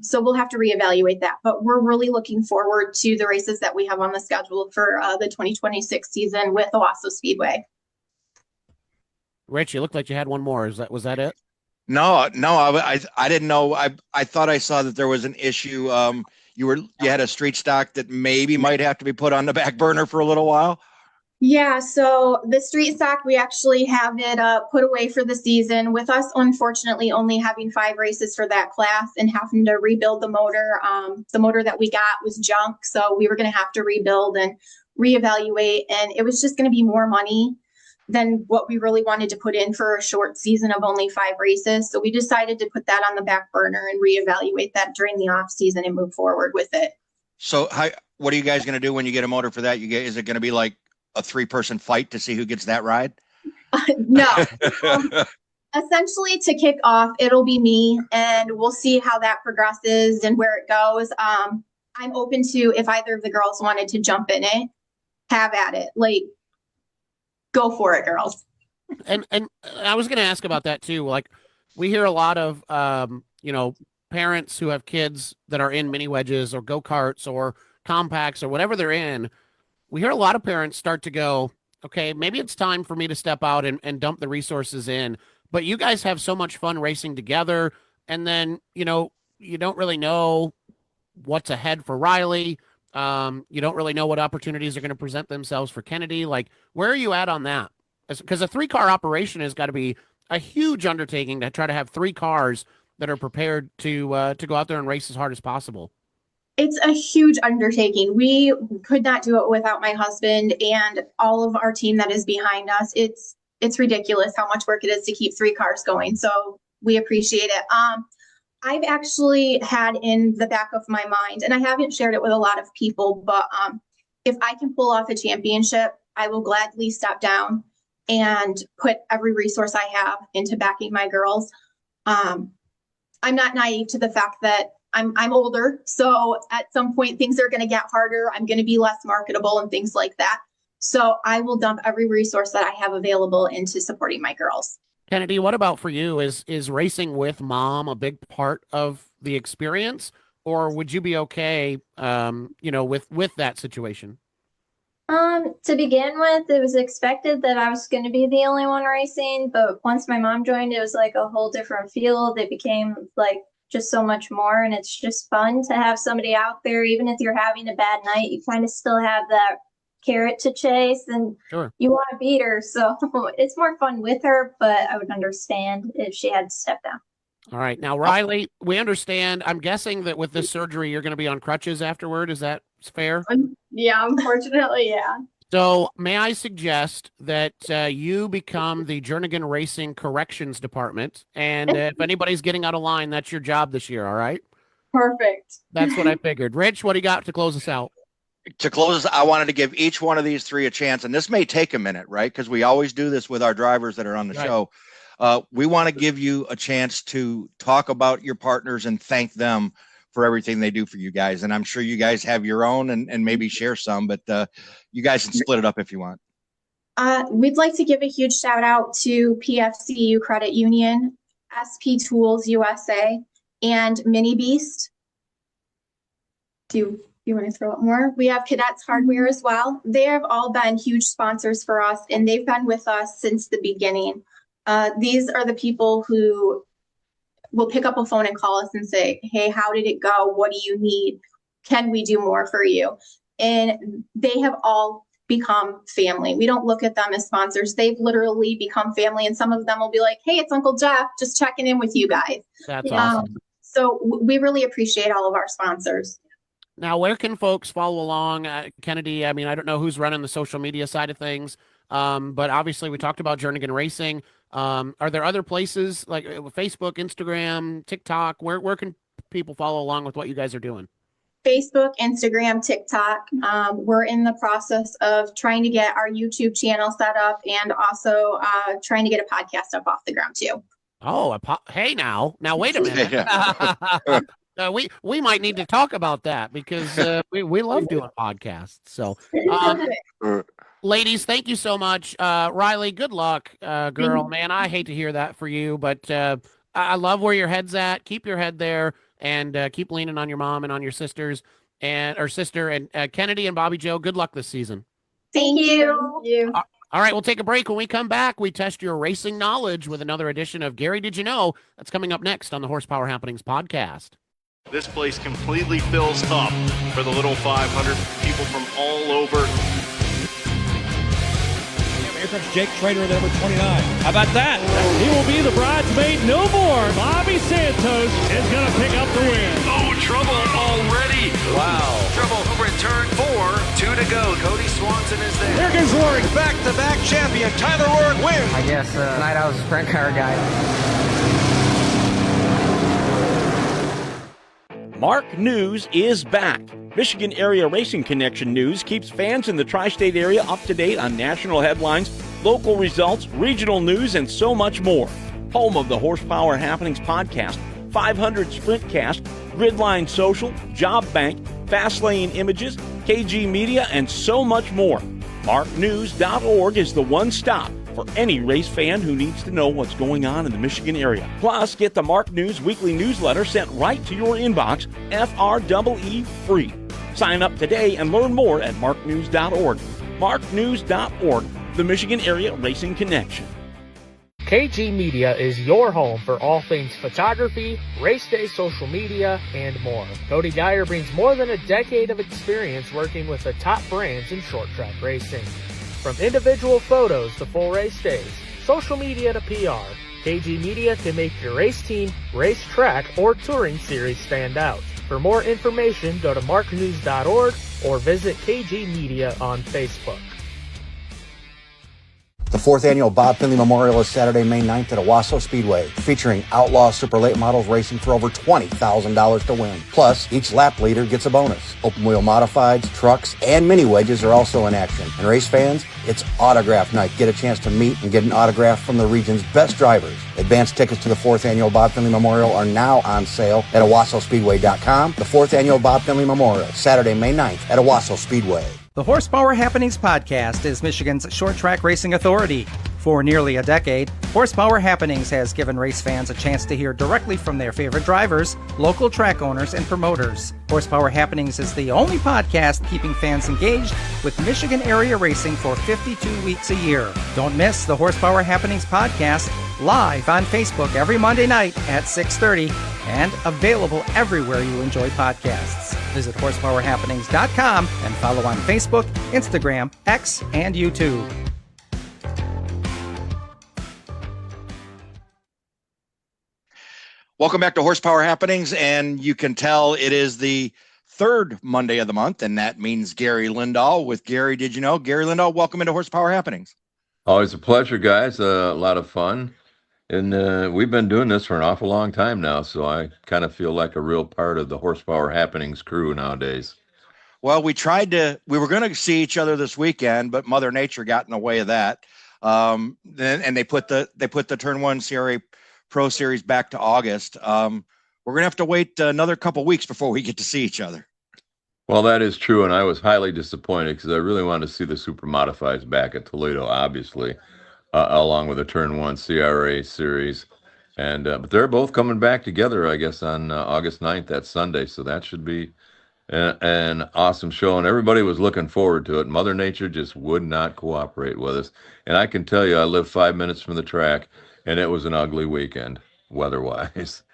So we'll have to reevaluate that. But we're really looking forward to the races that we have on the schedule for the 2026 season with Owasso Speedway. Rich, you looked like you had one more. Was that it? No, I didn't know. I thought I saw that there was an issue. You had a street stock that maybe might have to be put on the back burner for a little while. Yeah, so the street stock, we actually have it put away for the season. With us, unfortunately, only having 5 races for that class and having to rebuild the motor. The motor that we got was junk, so we were going to have to rebuild and reevaluate, and it was just going to be more money than what we really wanted to put in for a short season of only 5 races. So we decided to put that on the back burner and reevaluate that during the off season and move forward with it. So what are you guys going to do when you get a motor for that? Is it going to be like a 3-person fight to see who gets that ride? No. Essentially, to kick off, it'll be me, and we'll see how that progresses and where it goes. I'm open to, if either of the girls wanted to jump in it, have at it. Like, go for it, girls. And I was going to ask about that too. Like, we hear a lot of parents who have kids that are in mini wedges or go-karts or compacts or whatever they're in. We hear a lot of parents start to go, okay, maybe it's time for me to step out and dump the resources in. But you guys have so much fun racing together. And then, you don't really know what's ahead for Riley. You don't really know what opportunities are going to present themselves for Kennedy. Like, where are you at on that? Because a 3-car operation has got to be a huge undertaking to try to have 3 cars that are prepared to go out there and race as hard as possible. It's a huge undertaking. We could not do it without my husband and all of our team that is behind us. It's ridiculous how much work it is to keep 3 cars going. So we appreciate it. I've actually had in the back of my mind, and I haven't shared it with a lot of people, but if I can pull off a championship, I will gladly step down and put every resource I have into backing my girls. I'm not naive to the fact that I'm older, so at some point things are going to get harder. I'm going to be less marketable and things like that. So I will dump every resource that I have available into supporting my girls. Kennedy, what about for you? Is racing with mom a big part of the experience, or would you be okay, with that situation? To begin with, it was expected that I was going to be the only one racing, but once my mom joined, it was like a whole different field. It became like just so much more, and it's just fun to have somebody out there. Even if you're having a bad night, you kind of still have that carrot to chase, and sure, you want to beat her, so it's more fun with her, but I would understand if she had to step down. All right, now Riley, we understand. I'm guessing that with this surgery you're going to be on crutches afterward. Is that fair? Yeah, unfortunately, yeah. So may I suggest that you become the Jernigan Racing Corrections Department, and if anybody's getting out of line, that's your job this year, all right? Perfect. That's what I figured. Rich, what do you got to close us out? To close, I wanted to give each one of these 3 a chance, and this may take a minute, right? Because we always do this with our drivers that are on the show. We want to give you a chance to talk about your partners and thank them for everything they do for you guys. And I'm sure you guys have your own and maybe share some, but you guys can split it up if you want. We'd like to give a huge shout out to PFCU Credit Union, SP Tools USA, and Mini Beast. Do you want to throw out more? We have Cadets Hardware as well. They have all been huge sponsors for us, and they've been with us since the beginning. These are the people who will pick up a phone and call us and say, hey, how did it go? What do you need? Can we do more for you? And they have all become family. We don't look at them as sponsors. They've literally become family. And some of them will be like, hey, it's Uncle Jeff, just checking in with you guys. That's awesome. So we really appreciate all of our sponsors. Now, where can folks follow along? Kennedy, I mean, I don't know who's running the social media side of things, but obviously we talked about Jernigan Racing. Are there other places like Facebook, Instagram, TikTok? Where can people follow along with what you guys are doing? Facebook, Instagram, TikTok. We're in the process of trying to get our YouTube channel set up and also trying to get a podcast up off the ground too. Oh, hey now wait a minute. We might need to talk about that because we love doing podcasts. So, ladies, thank you so much. Riley, good luck, girl. Man, I hate to hear that for you, but I love where your head's at. Keep your head there and keep leaning on your mom and on your sisters and Kennedy and Bobby Joe. Good luck this season. Thank you. All right, we'll take a break. When we come back, we test your racing knowledge with another edition of Gary Did You Know? That's coming up next on the Horsepower Happenings podcast. This place completely fills up for the little 500 people from all over. Here comes Jake Trader, the number 29. How about that? He will be the bridesmaid no more. Bobby Santos is going to pick up the win. Oh, trouble already. Wow. Trouble over at turn 4. 2 to go. Cody Swanson is there. Jernigan Racing back-to-back champion. Tyler Roahrig wins. I guess tonight I was a sprint car guy. Mark News is back. Michigan Area Racing Connection News keeps fans in the tri-state area up to date on national headlines, local results, regional news, and so much more. Home of the Horsepower Happenings podcast, 500 Sprintcast, Gridline Social, Job Bank, Fastlane Images, KG Media, and so much more. MarkNews.org is the one stop for any race fan who needs to know what's going on in the Michigan area. Plus, get the Mark News weekly newsletter sent right to your inbox, FREE free. Sign up today and learn more at marknews.org. Marknews.org, the Michigan Area Racing Connection. KG Media is your home for all things photography, race day social media, and more. Cody Dyer brings more than a decade of experience working with the top brands in short track racing. From individual photos to full race days, social media to PR, KG Media can make your race team, race track, or touring series stand out. For more information, go to marknews.org or visit KG Media on Facebook. The 4th annual Bob Finley Memorial is Saturday, May 9th at Owasso Speedway, featuring outlaw super late models racing for over $20,000 to win. Plus, each lap leader gets a bonus. Open wheel modifieds, trucks, and mini wedges are also in action. And race fans, it's autograph night. Get a chance to meet and get an autograph from the region's best drivers. Advanced tickets to the 4th annual Bob Finley Memorial are now on sale at OwassoSpeedway.com. The 4th annual Bob Finley Memorial, Saturday, May 9th at Owasso Speedway. The Horsepower Happenings podcast is Michigan's short track racing authority. For nearly a decade, Horsepower Happenings has given race fans a chance to hear directly from their favorite drivers, local track owners, and promoters. Horsepower Happenings is the only podcast keeping fans engaged with Michigan area racing for 52 weeks a year. Don't miss the Horsepower Happenings podcast live on Facebook every Monday night at 6:30 and available everywhere you enjoy podcasts. Visit horsepowerhappenings.com and follow on Facebook, Instagram, X, and YouTube. Welcome back to Horsepower Happenings, and you can tell it is the third Monday of the month, and that means Gary Lindahl with Gary Did You Know? Gary Lindahl, welcome into Horsepower Happenings. Always a pleasure, guys. A lot of fun. And we've been doing this for an awful long time now, so I kind of feel like a real part of the Horsepower Happenings crew nowadays. Well, we were going to see each other this weekend, but Mother Nature got in the way of that. And they put the Turn 1 Series Pro Series back to August. We're going to have to wait another couple weeks before we get to see each other. Well, that is true, and I was highly disappointed because I really wanted to see the Super Modifieds back at Toledo, obviously, along with the Turn 1 CRA Series. And but they're both coming back together, I guess, on August 9th, that Sunday, so that should be an awesome show, and everybody was looking forward to it. Mother Nature just would not cooperate with us, and I can tell you, I live 5 minutes from the track, and it was an ugly weekend, weather-wise.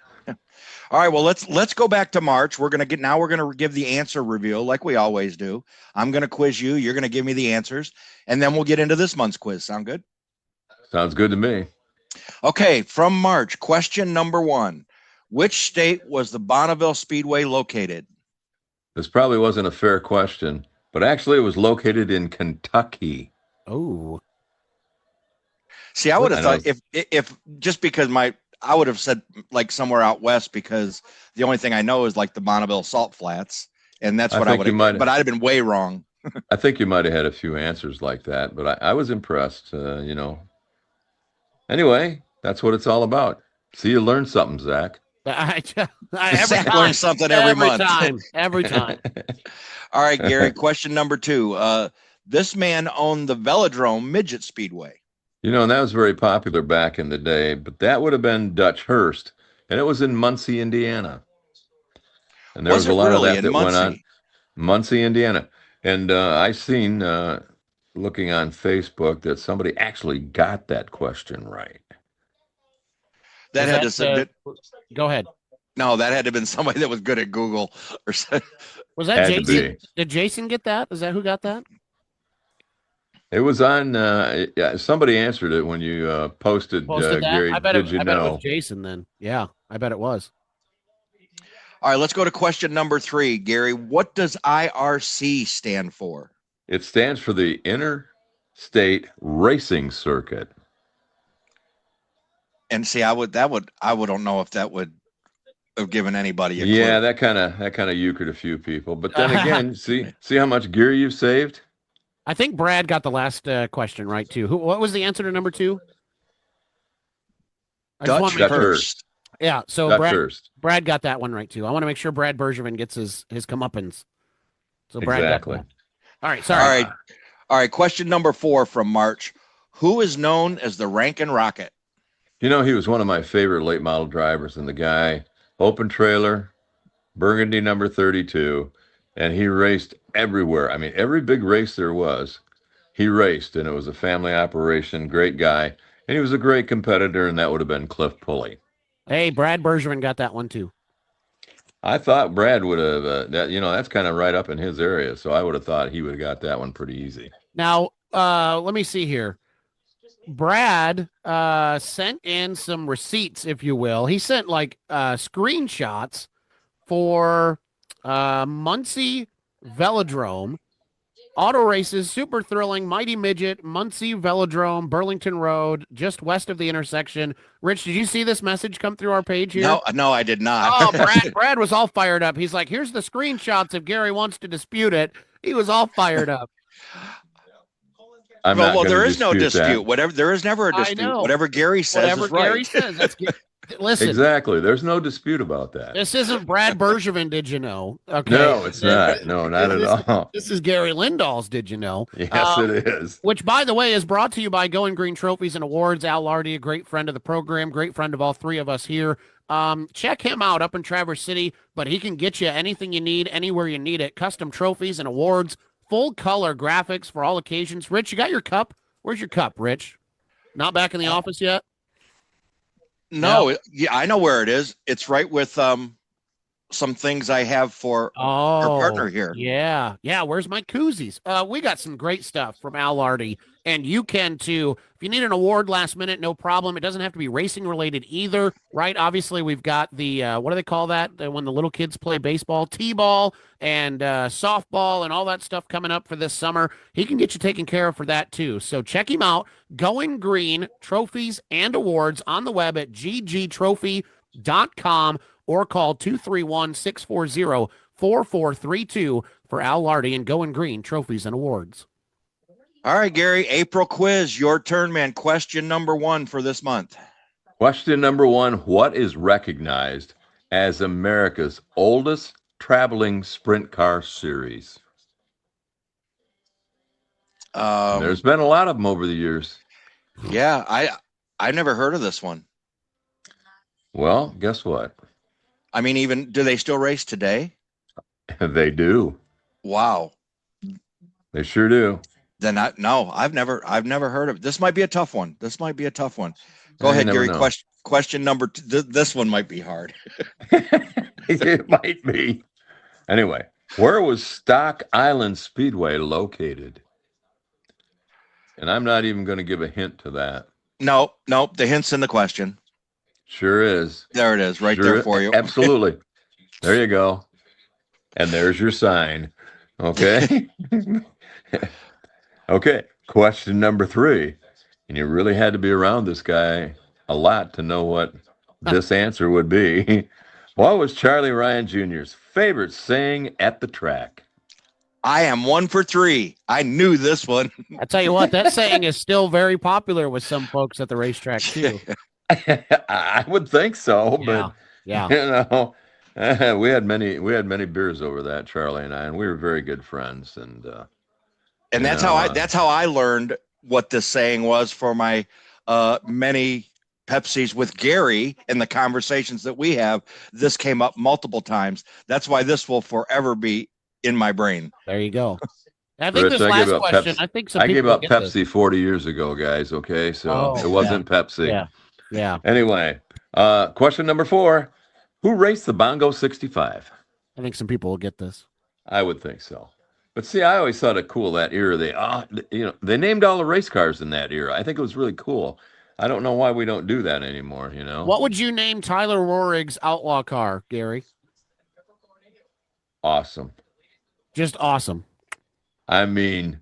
All right, well, let's go back to March. We're gonna give the answer reveal like we always do. I'm gonna quiz you. You're gonna give me the answers, and then we'll get into this month's quiz. Sound good? Sounds good to me. Okay, from March, question number 1. Which state was the Bonneville Speedway located? This probably wasn't a fair question, but actually it was located in Kentucky. Oh. See, I would have thought if just because I would have said like somewhere out west, because the only thing I know is like the Bonneville Salt Flats, and that's what I would have. But I'd have been way wrong. I think you might have had a few answers like that, but I was impressed. Anyway, that's what it's all about. See, you learned something, Zach. Zach learns something every month. Every time. All right, Gary. Question number 2. This man owned the Velodrome Midget Speedway. And that was very popular back in the day, but that would have been Dutch Hurst, and it was in Muncie, Indiana. And there was a lot of that went on. Muncie, Indiana. And I seen, looking on Facebook, that somebody actually got that question right. Go ahead. No, that had to have been somebody that was good at Google. Or was that Jason? Did Jason get that? Is that who got that? It was on. Somebody answered it when you posted that? Gary. I bet it was Jason then. Yeah, I bet it was. All right, let's go to question number 3, Gary. What does IRC stand for? It stands for the Interstate Racing Circuit. And see, I don't know if that would have given anybody a clue. Yeah, that kind of euchred a few people. But then again, see how much gear you've saved. I think Brad got the last question right too. What was the answer to number 2? Dutch Hurst. Yeah, so Brad got that one right too. I want to make sure Brad Bergevin gets his comeuppance. So Brad got that. All right, sorry. All right. Question number 4 from March. Who is known as the Rankin Rocket? He was one of my favorite late model drivers, and the guy, open trailer, Burgundy number 32, and he raced everywhere. I mean, every big race there was, he raced, and it was a family operation. Great guy, and he was a great competitor, and that would have been Cliff Pulley. Hey, Brad Bergevin got that one too. I thought Brad would have. That's kind of right up in his area, so I would have thought he would have got that one pretty easy. Now, let me see here. Brad sent in some receipts, if you will. He sent like screenshots for Muncie Velodrome, auto races, super thrilling, Mighty Midget, Muncie Velodrome, Burlington Road, just west of the intersection. Rich, did you see this message come through our page here? No, I did not. Oh, Brad was all fired up. He's like, here's the screenshots if Gary wants to dispute it. He was all fired up. Well, there is no dispute. There is never a dispute. Whatever Gary says is right. Gary says. Listen. Exactly. There's no dispute about that. This isn't Brad Bergevin, did you know? Okay. No, it's not. No, not at all. This is Gary Lindahl's, did you know? Yes, it is. Which, by the way, is brought to you by Going Green Trophies and Awards. Al Lardy, a great friend of the program, great friend of all 3 of us here. Check him out up in Traverse City, but he can get you anything you need, anywhere you need it. Custom trophies and awards. Full color graphics for all occasions. Rich, you got your cup? Where's your cup, Rich? Not back in the office yet? No. Yeah, I know where it is. It's right with some things I have for our partner here. Yeah. Where's my koozies? We got some great stuff from Al Lardy, and you can too. If you need an award last minute, no problem. It doesn't have to be racing related either, right? Obviously, we've got the what do they call that when the little kids play baseball, t-ball and softball and all that stuff coming up for this summer. He can get you taken care of for that too. So check him out. Going Green Trophies and Awards on the web at ggtrophy.com or call 231-640-4432 for Al Lardy and Going Green Trophies and Awards. All right, Gary, April quiz, your turn, man. Question number 1 for this month. Question number 1, what is recognized as America's oldest traveling sprint car series? There's been a lot of them over the years. Yeah, I never heard of this one. Well, guess what? I mean, do they still race today? They do. Wow. They sure do. Then I've never heard of it. This might be a tough one. Go You ahead, never Gary. know. Question number 2. This one might be hard. It might be. Anyway, where was Stock Island Speedway located? And I'm not even going to give a hint to that. Nope. The hint's in the question. Sure is. There it is, there for you. Absolutely. There you go. And there's your sign. Okay. Okay. Question number 3. And you really had to be around this guy a lot to know what this answer would be. What was Charlie Ryan Jr.'s favorite saying at the track? I am 1 for 3. I knew this one. I tell you what, that saying is still very popular with some folks at the racetrack too. I would think so, but yeah. We had many beers over that, Charlie and I, and we were very good friends. And that's how I learned what this saying was for my many Pepsis with Gary and the conversations that we have. This came up multiple times. That's why this will forever be in my brain. There you go. I think Rich, this last question, I gave up Pepsi 40 years ago, guys. Okay, so it wasn't Pepsi. Yeah. Anyway, question number 4: who raced the Bongo 65? I think some people will get this. I would think so. But see, I always thought it cool that era. They named all the race cars in that era. I think it was really cool. I don't know why we don't do that anymore. What would you name Tyler Roahrig's outlaw car, Gary? Awesome. Just awesome. I mean,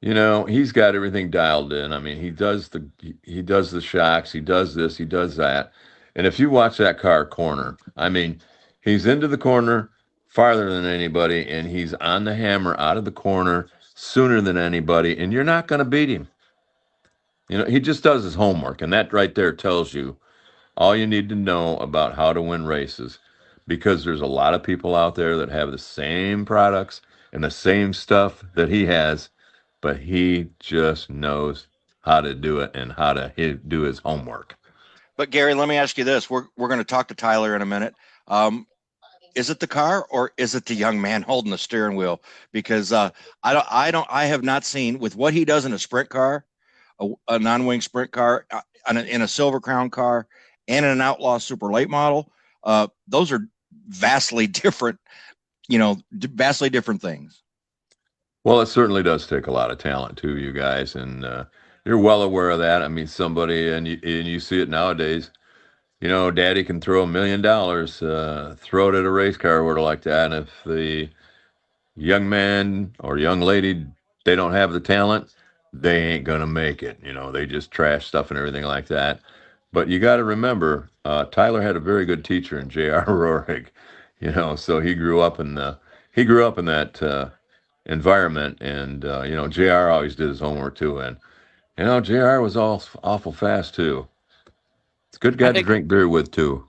he's got everything dialed in. I mean, he does the shocks, he does this, he does that. And if you watch that car corner, I mean, he's into the corner farther than anybody, and he's on the hammer out of the corner sooner than anybody, and you're not going to beat him. He just does his homework, and that right there tells you all you need to know about how to win races, because there's a lot of people out there that have the same products and the same stuff that he has, but he just knows how to do it and how to do his homework. But Gary, let me ask you this. We're going to talk to Tyler in a minute. Is it the car or is it the young man holding the steering wheel? Because I have not seen, with what he does in a sprint car, a non-wing sprint car, in a Silver Crown car, and in an Outlaw Super Late model. Those are vastly different things. Well, it certainly does take a lot of talent too, you guys, and you're well aware of that. I mean, somebody, and you see it nowadays. Daddy can throw $1 million, throw it at a race car order like that, and if the young man or young lady, they don't have the talent, they ain't gonna make it. They just trash stuff and everything like that. But you got to remember, Tyler had a very good teacher in J.R. Roahrig. So he grew up in that environment, and JR always did his homework too, and JR was awful fast too. It's a good guy to drink beer with too.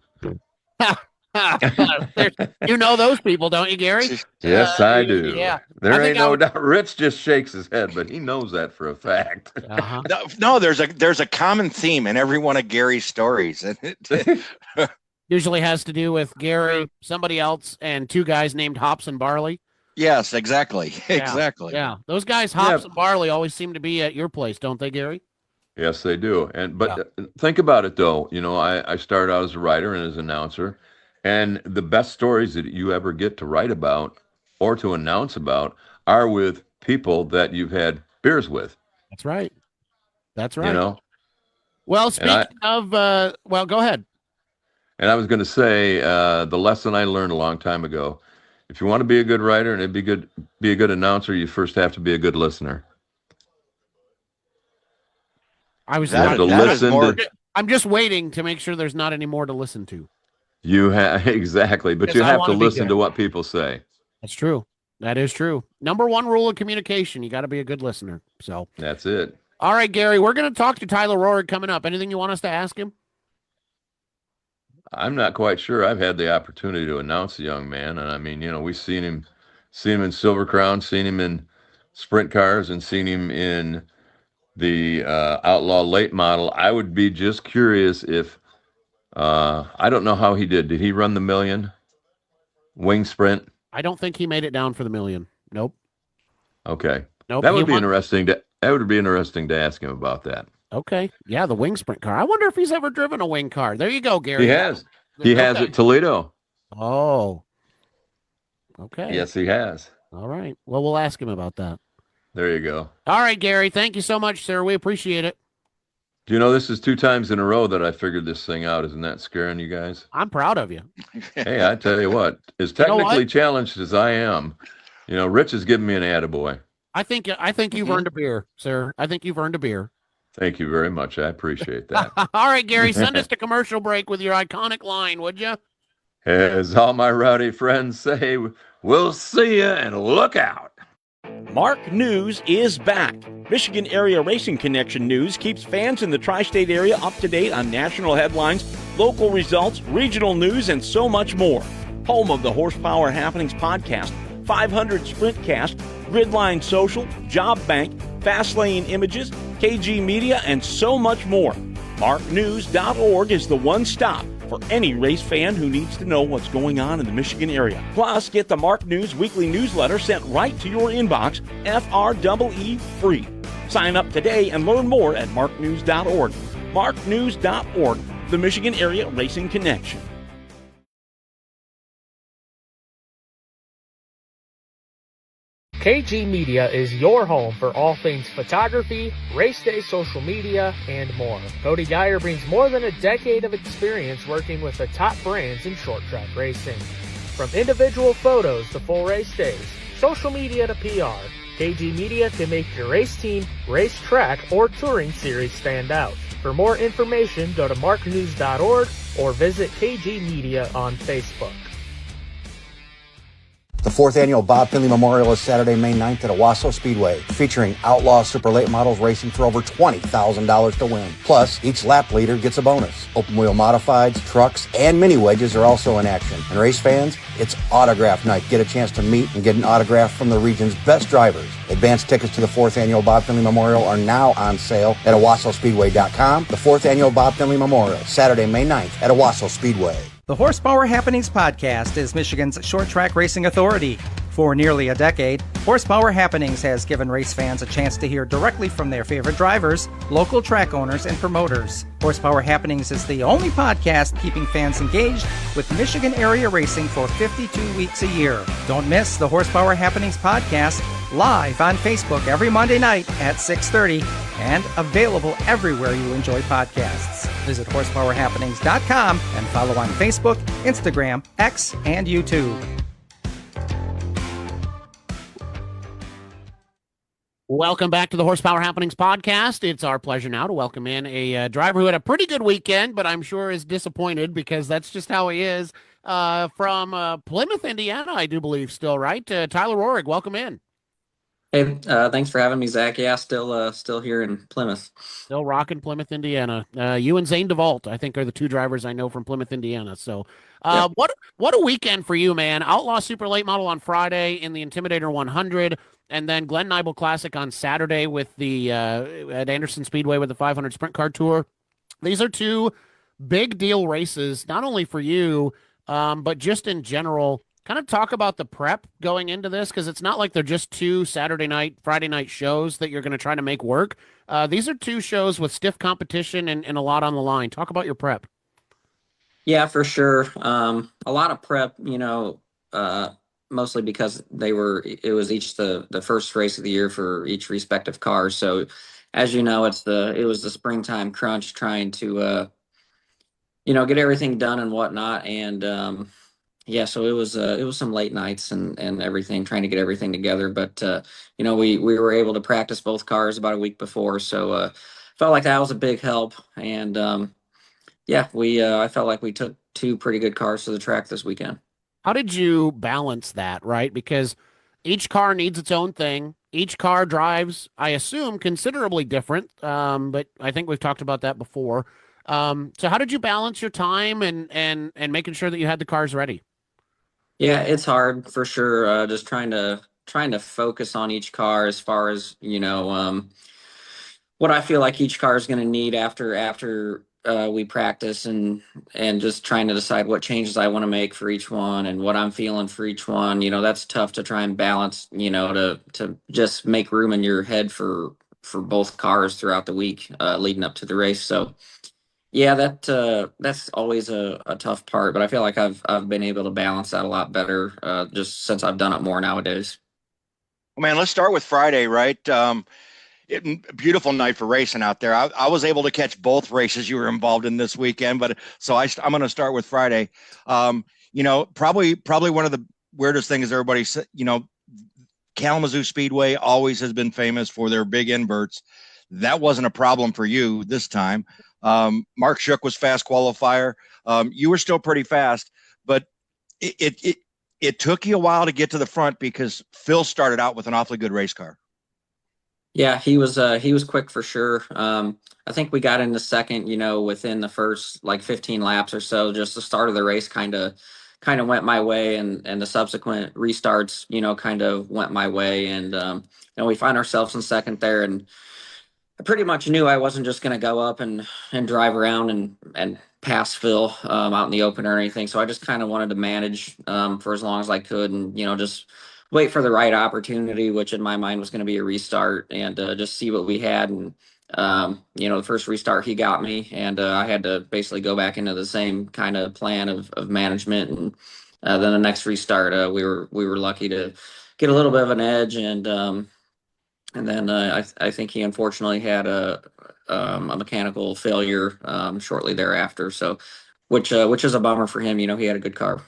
Those people, don't you, Gary? Yes, I do. Yeah, there ain't no doubt. Rich just shakes his head, but he knows that for a fact. Uh-huh. No, there's a common theme in every one of Gary's stories, and it usually has to do with Gary, somebody else, and 2 guys named Hops and Barley. Yes, exactly. Exactly. Yeah. Those guys, Hops and Barley, always seem to be at your place, don't they, Gary? Yes, they do. But think about it, though. I started out as a writer and as an announcer, and the best stories that you ever get to write about or to announce about are with people that you've had beers with. That's right. Well, speaking of, go ahead. And I was going to say, the lesson I learned a long time ago: if you want to be a good writer and be a good announcer, you first have to be a good listener. I'm just waiting to make sure there's not any more to listen to. You have exactly, but you have to listen to what people say. That's true. That is true. Number 1 rule of communication: you got to be a good listener. So that's it. All right, Gary, we're going to talk to Tyler Roahrig coming up. Anything you want us to ask him? I'm not quite sure. I've had the opportunity to announce a young man, and I mean, we've seen him in Silver Crown, seen him in sprint cars, and seen him in the Outlaw Late model. I would be just curious if I don't know how he did. Did he run the 1 million wing sprint? I don't think he made it down for the 1 million. Nope. Okay. Nope. That would be interesting That would be interesting to ask him about that. Okay. Yeah, the wing sprint car. I wonder if he's ever driven a wing car. There you go, Gary. He has. He has at Toledo. Oh. Okay. Yes, he has. All right. Well, we'll ask him about that. There you go. All right, Gary. Thank you so much, sir. We appreciate it. Do you know this is 2 times in a row that I figured this thing out? Isn't that scaring you guys? I'm proud of you. Hey, I tell you what, as technically challenged as I am, Rich has given me an attaboy. I think you've earned a beer, sir. I think you've earned a beer. Thank you very much. I appreciate that. All right, Gary, send us to commercial break with your iconic line, would you? As all my rowdy friends say, we'll see you and look out. Mark News is back. Michigan Area Racing Connection News keeps fans in the tri-state area up to date on national headlines, local results, regional news, and so much more. Home of the Horsepower Happenings podcast, 500 Sprintcast, Gridline Social, Job Bank, Fastlane Images, KG Media, and so much more. MarkNews.org is the one stop for any race fan who needs to know what's going on in the Michigan area. Plus, get the Mark News weekly newsletter sent right to your inbox, FREE free. Sign up today and learn more at marknews.org. marknews.org, the Michigan Area Racing Connection. KG Media is your home for all things photography, race day social media, and more. Cody Dyer brings more than a decade of experience working with the top brands in short track racing. From individual photos to full race days, social media to PR, KG Media can make your race team, race track, or touring series stand out. For more information, go to marknews.org or visit KG Media on Facebook. The 4th annual Bob Finley Memorial is Saturday, May 9th at Owasso Speedway, featuring outlaw super late models racing for over $20,000 to win. Plus, each lap leader gets a bonus. Open wheel modifieds, trucks, and mini wedges are also in action. And race fans, it's autograph night. Get a chance to meet and get an autograph from the region's best drivers. Advanced tickets to the 4th annual Bob Finley Memorial are now on sale at OwassoSpeedway.com. The 4th annual Bob Finley Memorial, Saturday, May 9th at Owasso Speedway. The Horsepower Happenings podcast is Michigan's short track racing authority. For nearly a decade, Horsepower Happenings has given race fans a chance to hear directly from their favorite drivers, local track owners, and promoters. Horsepower Happenings is the only podcast keeping fans engaged with Michigan area racing for 52 weeks a year. Don't miss the Horsepower Happenings podcast live on Facebook every Monday night at 6:30 and available everywhere you enjoy podcasts. Visit horsepowerhappenings.com and follow on Facebook, Instagram, X, and YouTube. Welcome back to the Horsepower Happenings podcast. It's our pleasure now to welcome in a driver who had a pretty good weekend, but I'm sure is disappointed because that's just how he is. From Plymouth, Indiana, I do believe still, right? Tyler Roahrig, welcome in. Hey, thanks for having me, Zach. Yeah, still here in Plymouth. Still rocking Plymouth, Indiana. You and Zane DeVault, I think, are the two drivers I know from Plymouth, Indiana. So, Yep. what a weekend for you, man! Outlaw Super Late Model on Friday in the Intimidator 100, and then Glen Nibel Classic on Saturday with the at Anderson Speedway with the 500 Sprint Car Tour. These are two big deal races, not only for you, but just in general. Kind of talk about the prep going into this, because it's not like they're just two Saturday night, Friday night shows that you're going to try to make work. These are two shows with stiff competition and a lot on the line. Talk about your prep. Yeah, for sure. A lot of prep, mostly because it was each the first race of the year for each respective car. So as you know, it was the springtime crunch trying to, get everything done and whatnot. And, yeah, so it was some late nights and everything, trying to get everything together. But we were able to practice both cars about a week before, so felt like that was a big help. And I felt like we took two pretty good cars to the track this weekend. How did you balance that, right? Because each car needs its own thing. Each car drives, I assume, considerably different. But I think we've talked about that before. So how did you balance your time and making sure that you had the cars ready? Yeah, it's hard for sure. Just trying to focus on each car as far as what I feel like each car is going to need after we practice, and just trying to decide what changes I want to make for each one and what I'm feeling for each one. That's tough to try and balance. To just make room in your head for for both cars throughout the week leading up to the race. So yeah, that's always a tough part, but I feel like I've been able to balance that a lot better just since I've done it more nowadays. Well, man, let's start with Friday, right? Beautiful night for racing out there. I was able to catch both races you were involved in this weekend, but so I'm going to start with Friday. Probably one of the weirdest things everybody said, Kalamazoo Speedway always has been famous for their big inverts. That wasn't a problem for you this time. Mark Shook was fast qualifier. You were still pretty fast, but it took you a while to get to the front because Phil started out with an awfully good race car. Yeah, he was quick for sure. I think we got into second, within the first like 15 laps or so. Just the start of the race kind of went my way, and the subsequent restarts, kind of went my way, and we find ourselves in second there, and I pretty much knew I wasn't just going to go up and drive around and pass Phil out in the open or anything. So I just kind of wanted to manage for as long as I could, and just wait for the right opportunity, which in my mind was going to be a restart, and just see what we had. And the first restart he got me, and I had to basically go back into the same kind of plan of management. And then the next restart, we were lucky to get a little bit of an edge, and then I think he unfortunately had a mechanical failure shortly thereafter. So, which is a bummer for him. He had a good car.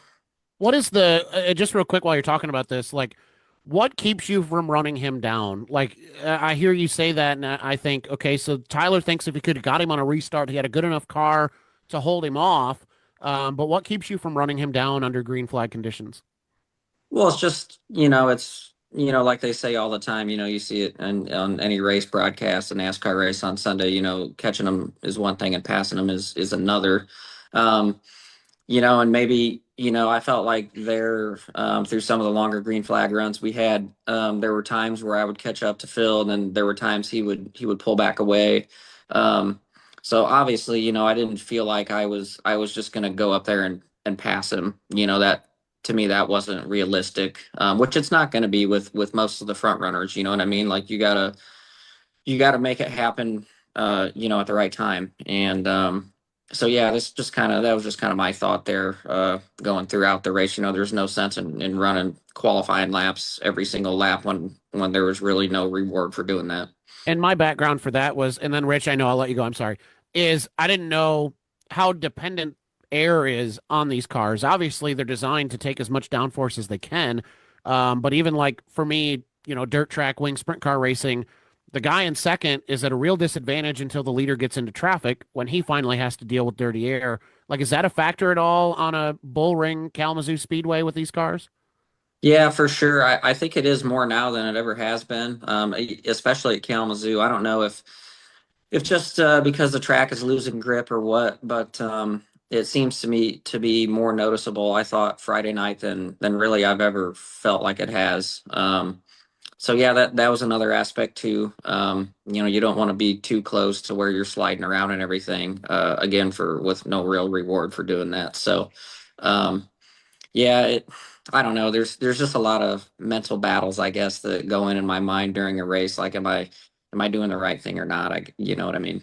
What is the just real quick while you're talking about this, like, what keeps you from running him down? Like, I hear you say that, and I think, okay, so Tyler thinks if he could have got him on a restart, he had a good enough car to hold him off. But what keeps you from running him down under green flag conditions? Well, it's just it's like they say all the time. You see it on any race broadcast, a NASCAR race on Sunday. Catching them is one thing, and passing them is another. And maybe, I felt like there, through some of the longer green flag runs we had, there were times where I would catch up to Phil, and then there were times he would pull back away. So obviously, I didn't feel like I was just going to go up there and pass him. That to me, that wasn't realistic, which it's not going to be with most of the front runners. You know what I mean? Like you gotta make it happen, at the right time. And, so yeah, that was just kind of my thought there, going throughout the race. There's no sense in running qualifying laps every single lap when there was really no reward for doing that. And my background for that was, and then Rich, I know I'll let you go, I'm sorry, is I didn't know how dependent air is on these cars. Obviously, they're designed to take as much downforce as they can. But even like for me, dirt track, wing sprint car racing, the guy in second is at a real disadvantage until the leader gets into traffic when he finally has to deal with dirty air. Like, is that a factor at all on a bull ring Kalamazoo Speedway with these cars? Yeah, for sure. I think it is more now than it ever has been, especially at Kalamazoo. I don't know if just because the track is losing grip or what, but it seems to me to be more noticeable, I thought, Friday night than really I've ever felt like it has. So yeah, that was another aspect too. You don't want to be too close to where you're sliding around and everything. Again, with no real reward for doing that. So, yeah, I don't know. There's just a lot of mental battles, I guess, that go in my mind during a race. Like, am I doing the right thing or not? You know what I mean?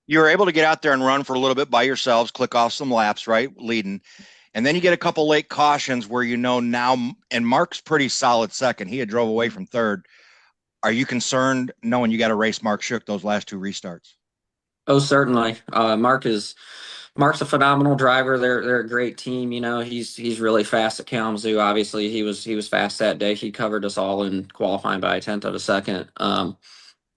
You were able to get out there and run for a little bit by yourselves, click off some laps, right, leading. And then you get a couple late cautions where now, and Mark's pretty solid second. He had drove away from third. Are you concerned knowing you got to race Mark Shook those last two restarts? Oh, certainly. Mark's a phenomenal driver. They're a great team. He's really fast at Kalamazoo. Obviously, he was fast that day. He covered us all in qualifying by a tenth of a second.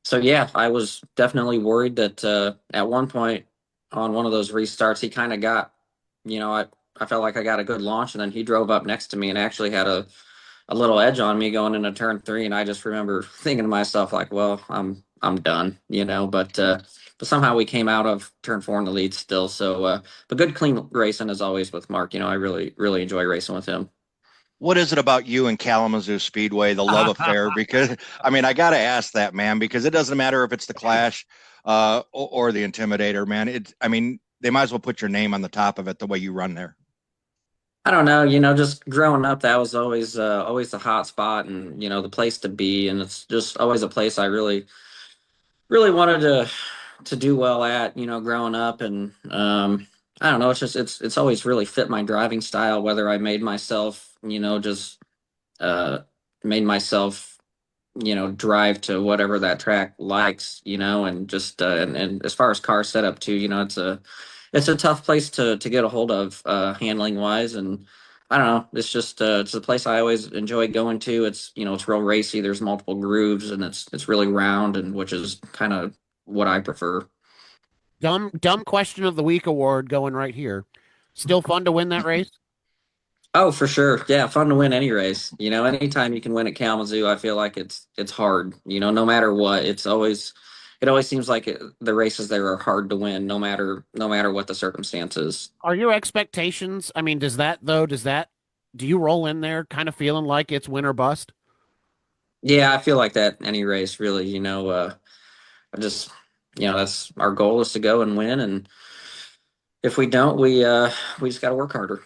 So yeah, I was definitely worried that at one point on one of those restarts, he kind of got, I felt like I got a good launch, and then he drove up next to me and actually had a little edge on me going into turn 3. And I just remember thinking to myself, like, well, I'm done, but somehow we came out of turn 4 in the lead still. So, but good, clean racing as always with Mark. I really, really enjoy racing with him. What is it about you and Kalamazoo Speedway, the love affair? Because, I got to ask that, man, because it doesn't matter if it's the Clash or the Intimidator, man. They might as well put your name on the top of it the way you run there. I don't know, just growing up, that was always the hot spot and, the place to be. And it's just always a place I really really wanted to do well at, growing up. And I don't know, it's always really fit my driving style, whether I made myself, just uh made myself, drive to whatever that track likes, and just and as far as car setup too, it's a tough place to get a hold of, handling wise. And I don't know, it's just it's a place I always enjoy going to. It's, it's real racy. There's multiple grooves, and it's really round, and which is kind of what I prefer. Dumb question of the week award going right here. Still fun to win that race? Oh, for sure. Yeah, fun to win any race. Anytime you can win at Kalamazoo, I feel like it's hard. No matter what, it always seems like the races there are hard to win, no matter what the circumstances. Are your expectations? I mean, do you roll in there kind of feeling like it's win or bust? Yeah, I feel like that any race really. I just, that's our goal is to go and win, and if we don't, we just got to work harder.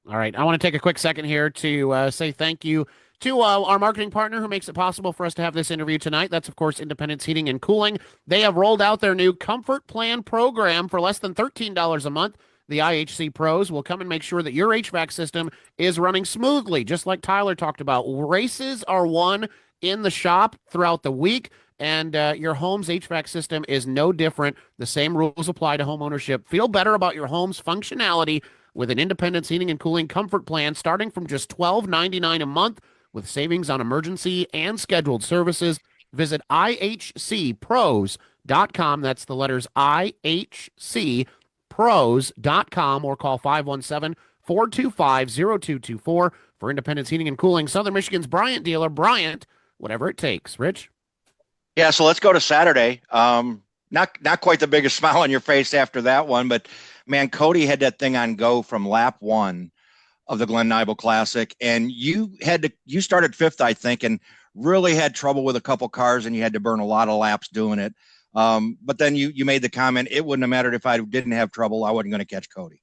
All right. I want to take a quick second here to say thank you to our marketing partner who makes it possible for us to have this interview tonight. That's, of course, Independence Heating and Cooling. They have rolled out their new Comfort Plan program for less than $13 a month. The IHC pros will come and make sure that your HVAC system is running smoothly, just like Tyler talked about. Races are won in the shop throughout the week, and your home's HVAC system is no different. The same rules apply to home ownership. Feel better about your home's functionality with an Independence Heating and Cooling Comfort Plan starting from just $12.99 a month with savings on emergency and scheduled services. Visit ihcpros.com. That's the letters ihcpros.com, or call 517-425-0224 for Independence Heating and Cooling, Southern Michigan's Bryant dealer. Bryant, whatever it takes. Rich? Yeah, so let's go to Saturday. Not quite the biggest smile on your face after that one, but man, Cody had that thing on go from lap one of the Glen Nibel Classic, and you started fifth, I think, and really had trouble with a couple cars, and you had to burn a lot of laps doing it. But then you made the comment, it wouldn't have mattered if I didn't have trouble. I wasn't going to catch Cody.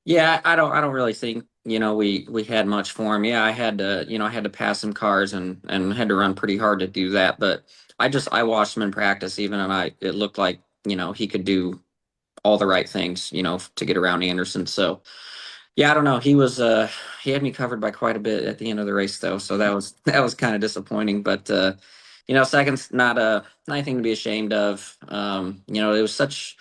Yeah, I don't really think, we had much for him. Yeah, I had to pass some cars and had to run pretty hard to do that. But I watched him in practice even, and it looked like, he could do all the right things, to get around Anderson. So yeah, I don't know. He had me covered by quite a bit at the end of the race though. So that was kind of disappointing. But second's not anything to be ashamed of. It was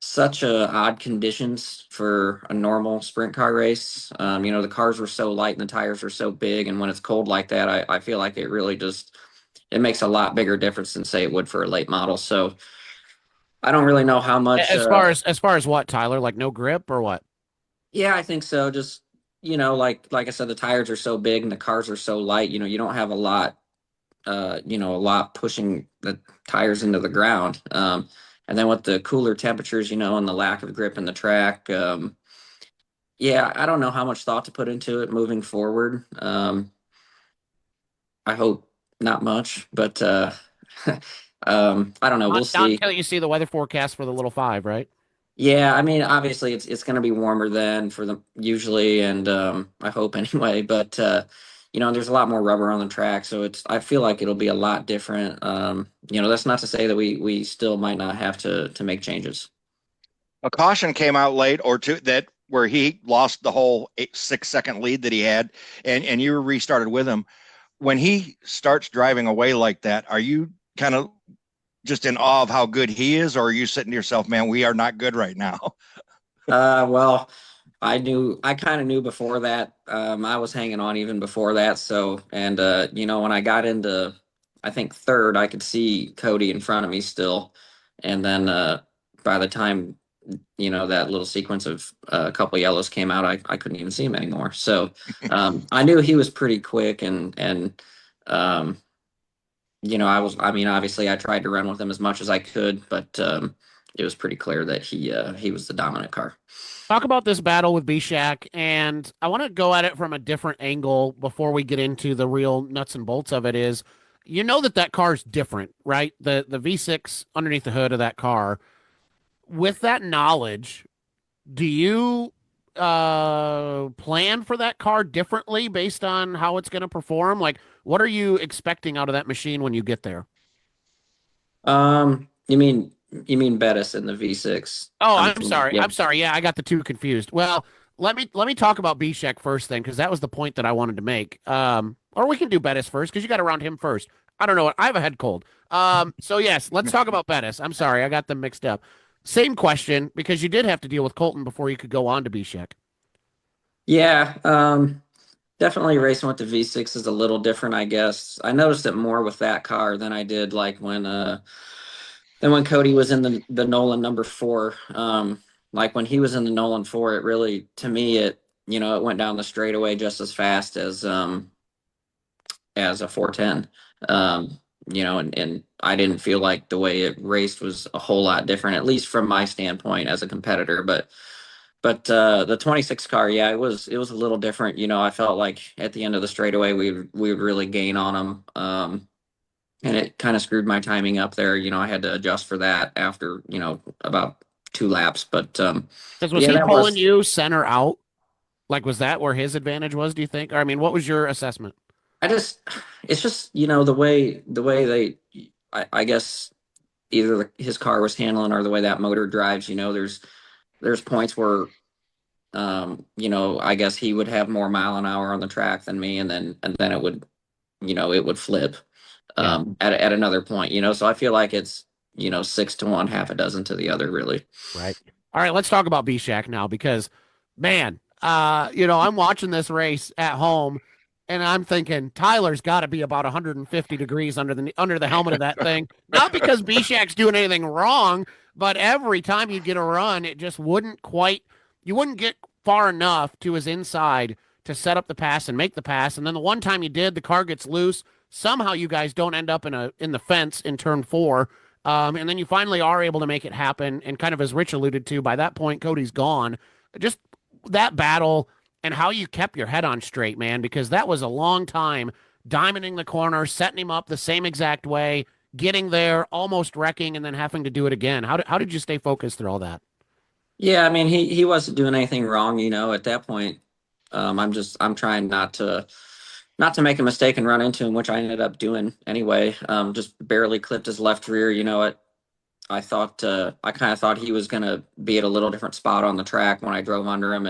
such odd conditions for a normal sprint car race. The cars were so light and the tires were so big, and when it's cold like that, I feel like it really it makes a lot bigger difference than say it would for a late model. So I don't really know how much. As far as what, Tyler? Like no grip or what? Yeah, I think so. Just like I said, the tires are so big and the cars are so light. You don't have a lot. A lot pushing the tires into the ground. And then with the cooler temperatures, and the lack of grip in the track. Yeah, I don't know how much thought to put into it moving forward. I hope not much, but I don't know. We'll Not see. until you see the weather forecast for the Little Five, right? Yeah, I mean, obviously it's going to be warmer than for the usually, and I hope anyway. But there's a lot more rubber on the track, so I feel like it'll be a lot different. That's not to say that we still might not have to make changes. A caution came out late or two where he lost the whole 6-second lead that he had, and you restarted with him. When he starts driving away like that, are you kind of just in awe of how good he is, or are you sitting to yourself, man, we are not good right now? Well, I kind of knew before that. I was hanging on even before that. So, and when I got into, I think third, I could see Cody in front of me still, and then by the time that little sequence of a couple of yellows came out, I couldn't even see him anymore. So I knew he was pretty quick, and obviously I tried to run with him as much as I could, but it was pretty clear that he was the dominant car. Talk about this battle with Bishak, and I want to go at it from a different angle before we get into the real nuts and bolts of it. Is that car's different, right? The V6 underneath the hood of that car. With that knowledge, do you plan for that car differently based on how it's going to perform? Like, what are you expecting out of that machine when you get there? You mean Bettis in the V6? Oh, I'm I'm assuming. sorry. Yep. I'm sorry. Yeah, I got the two confused. Well, let me talk about Bishek first then, because that was the point that I wanted to make. Or we can do Bettis first, because you got to round him first. I don't know what I have a head cold. So yes, let's talk about Bettis. I'm sorry, I got them mixed up. Same question, because you did have to deal with Colton before you could go on to Bishek. Yeah, definitely racing with the V6 is a little different, I guess. I noticed it more with that car than I did like when Cody was in the Nolan number four. Like when he was in the Nolan four, it really, to me, it went down the straightaway just as fast as a 410. And I didn't feel like the way it raced was a whole lot different, at least from my standpoint as a competitor. But the 26 car, yeah, it was a little different. I felt like at the end of the straightaway we would really gain on them. And it kind of screwed my timing up there. I had to adjust for that after, about 2 laps. Because was Yeah, he that pulling was. you center out? Like, was that where his advantage was, do you think? Or I mean, what was your assessment? It's just, the way I guess either his car was handling or the way that motor drives. There's points where, I guess he would have more mile an hour on the track than me, and then it would flip Yeah. at another point. So I feel like it's 6 to 1, half a dozen to the other, really. Right. All right, let's talk about B-Shack now because, man, I'm watching this race at home and I'm thinking Tyler's got to be about 150 degrees under the helmet of that thing. Not because B-Shack's doing anything wrong, but every time you get a run, it just you wouldn't get far enough to his inside to set up the pass and make the pass. And then the one time you did, the car gets loose. Somehow you guys don't end up in the fence in turn 4. And then you finally are able to make it happen. And kind of as Rich alluded to, by that point, Cody's gone. Just that battle and how you kept your head on straight, man, because that was a long time diamonding the corner, setting him up the same exact way, getting there, almost wrecking, and then having to do it again. How did you stay focused through all that? Yeah, I mean, he wasn't doing anything wrong, at that point. I'm trying not to make a mistake and run into him, which I ended up doing anyway. Just barely clipped his left rear. I kind of thought he was gonna be at a little different spot on the track when I drove under him,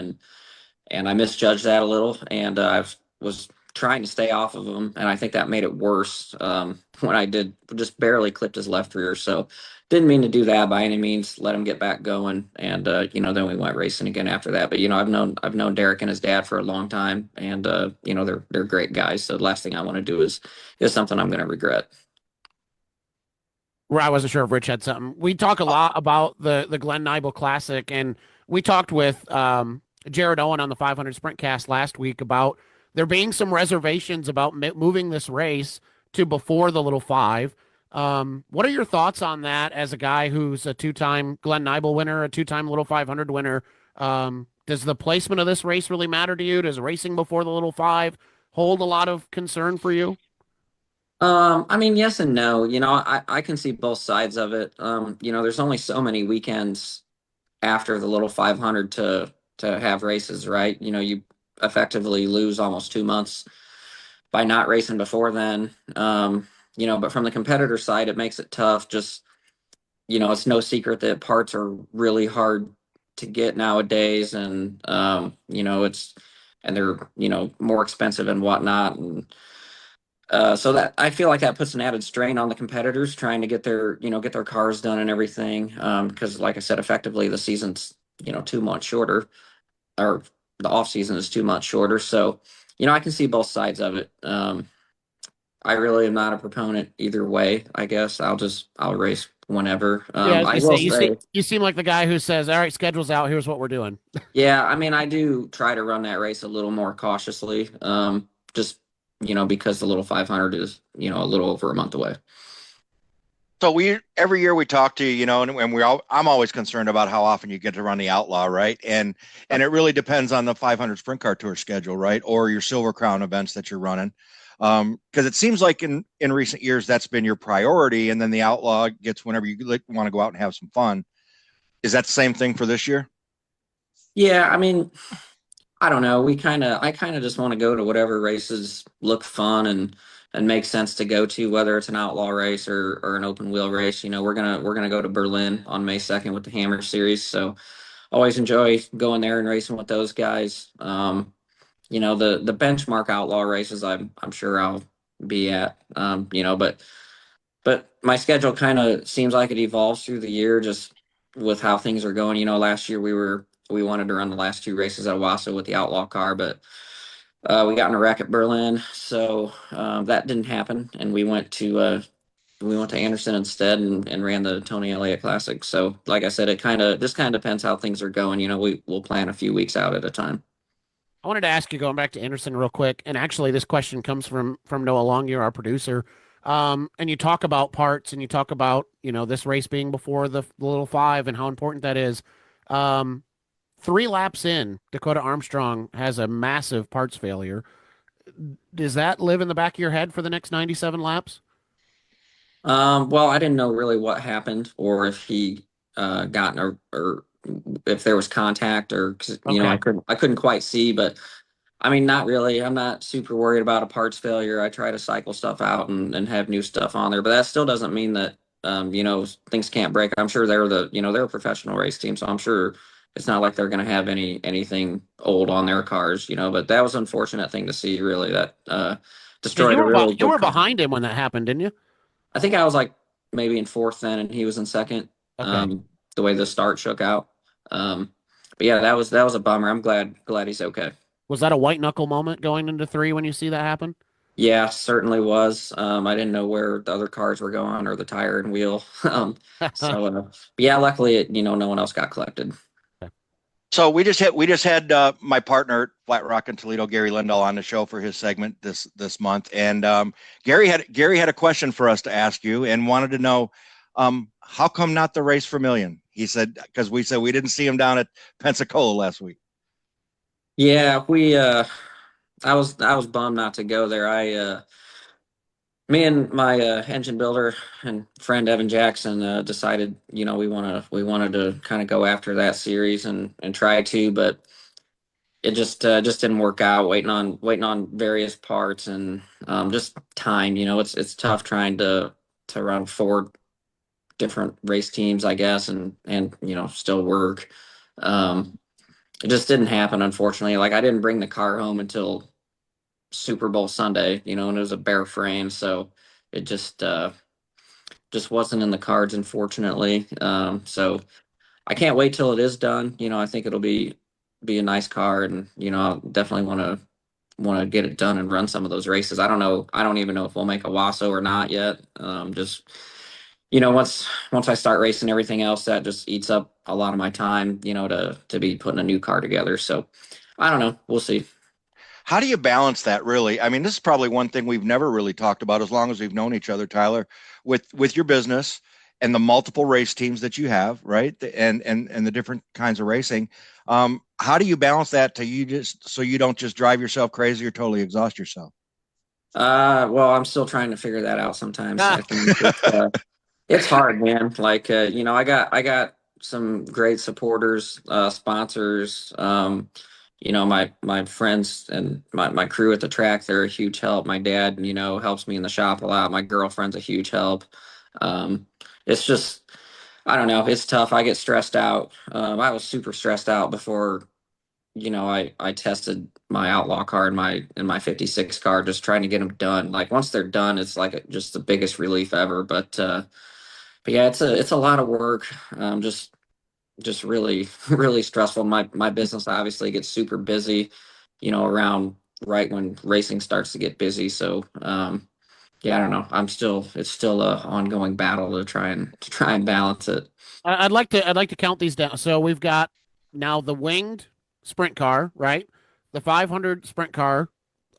and I misjudged that a little, and I was trying to stay off of him, and I think that made it worse when I did just barely clipped his left rear. So didn't mean to do that by any means. Let him get back going, and then we went racing again after that. But I've known Derek and his dad for a long time, and they're great guys. So the last thing I want to do is something I'm going to regret. Where I wasn't sure if Rich had something. We talk a lot about the Glenn Nibel Classic, and we talked with Jared Owen on the 500 Sprint Cast last week about there being some reservations about moving this race to before the Little Five. What are your thoughts on that as a guy who's a two-time Glenn Nibel winner, a two-time Little 500 winner? Does the placement of this race really matter to you? Does racing before the Little Five hold a lot of concern for you? I mean, yes and no. I can see both sides of it. There's only so many weekends after the Little 500 to have races, right? You effectively lose almost 2 months by not racing before then. But from the competitor side, it makes it tough. Just, it's no secret that parts are really hard to get nowadays, and they're more expensive and whatnot, and so that I feel like that puts an added strain on the competitors trying to get their cars done and everything. Because like I said, effectively the season's 2 months shorter, or the off season is 2 months shorter. So I can see both sides of it. I really am not a proponent either way. I guess I'll race whenever. Yeah, I was I gonna will say say, you seem like the guy who says, "All right, schedule's out. Here's what we're doing." yeah, I mean, I do try to run that race a little more cautiously. Just because the Little 500 is a little over a month away. So every year we talk to you, and I'm always concerned about how often you get to run the Outlaw, right? And it really depends on the 500 Sprint Car Tour schedule, right? Or your Silver Crown events that you're running. Because it seems like in recent years that's been your priority, and then the Outlaw gets whenever you want to go out and have some fun. Is that the same thing for this year? Yeah, I mean, I don't know. I kind of just want to go to whatever races look fun, and makes sense to go to, whether it's an outlaw race or an open wheel race. We're gonna go to Berlin on May 2nd with the Hammer Series, so always enjoy going there and racing with those guys. The benchmark outlaw races, I'm sure I'll be at. But my schedule kind of seems like it evolves through the year, just with how things are going. Last year we wanted to run the last 2 races at Owasso with the outlaw car, but we got in a wreck at Berlin, so that didn't happen, and we went to Anderson instead and ran the Tony Elliott Classic. So, like I said, it just kind of depends how things are going. We'll plan a few weeks out at a time. I wanted to ask you, going back to Anderson real quick, and actually this question comes from Noah Longyear, our producer. And you talk about parts, and you talk about this race being before the little 5 and how important that is. 3 laps in, Dakota Armstrong has a massive parts failure. Does that live in the back of your head for the next 97 laps? Well, I didn't know really what happened, or if he gotten or if there was contact, or 'cause, I couldn't quite see, but I mean, not really. I'm not super worried about a parts failure. I try to cycle stuff out and have new stuff on there, but that still doesn't mean that things can't break. I'm sure they're a professional race team, so I'm sure it's not like they're going to have anything old on their cars, But that was an unfortunate thing to see, really. That destroyed a really You were good car. behind him when that happened, didn't you? I think I was like maybe in 4th then, and he was in 2nd. Okay. The way the start shook out. But yeah, that was a bummer. I'm glad he's okay. Was that a white knuckle moment going into 3 when you see that happen? Yeah, certainly was. I didn't know where the other cars were going, or the tire and wheel. But yeah, luckily, no one else got collected. So we just had my partner Flat Rock in Toledo, Gary Lindahl, on the show for his segment this month, and Gary had a question for us to ask you and wanted to know how come not the Race for Million? He said, because we said we didn't see him down at Pensacola last week. Yeah, I was bummed not to go there. Me and my engine builder and friend Evan Jackson decided, we wanted to kind of go after that series and try to, but it just didn't work out. Waiting on various parts and just time. It's tough trying to run 4 different race teams, I guess, and still work. It just didn't happen, unfortunately. Like, I didn't bring the car home until Super Bowl Sunday, and it was a bare frame, so it just wasn't in the cards, unfortunately. So I can't wait till it is done. I think it'll be a nice car, and I'll definitely want to get it done and run some of those races. I don't know. I don't even know if we'll make a Wasso or not yet. Just once I start racing everything else, that just eats up a lot of my time. To be putting a new car together. So I don't know. We'll see. How do you balance that, really? I mean, this is probably one thing we've never really talked about as long as we've known each other, Tyler, with your business and the multiple race teams that you have, right? And the different kinds of racing. How do you balance that so you don't just drive yourself crazy or totally exhaust yourself? Well, I'm still trying to figure that out sometimes. I think it's hard, man. Like, I got some great supporters, sponsors, my friends and my crew at the track. They're a huge help. My dad, helps me in the shop a lot. My girlfriend's a huge help. It's just, I don't know. It's tough. I get stressed out. I was super stressed out before, I tested my outlaw car and my 56 car, just trying to get them done. Like, once they're done, it's like just the biggest relief ever. But yeah, it's a lot of work. Just really, really stressful. My business obviously gets super busy, around right when racing starts to get busy. So, yeah, I don't know. It's still a ongoing battle to try and balance it. I'd like to count these down. So we've got now the winged sprint car, right? The 500 sprint car,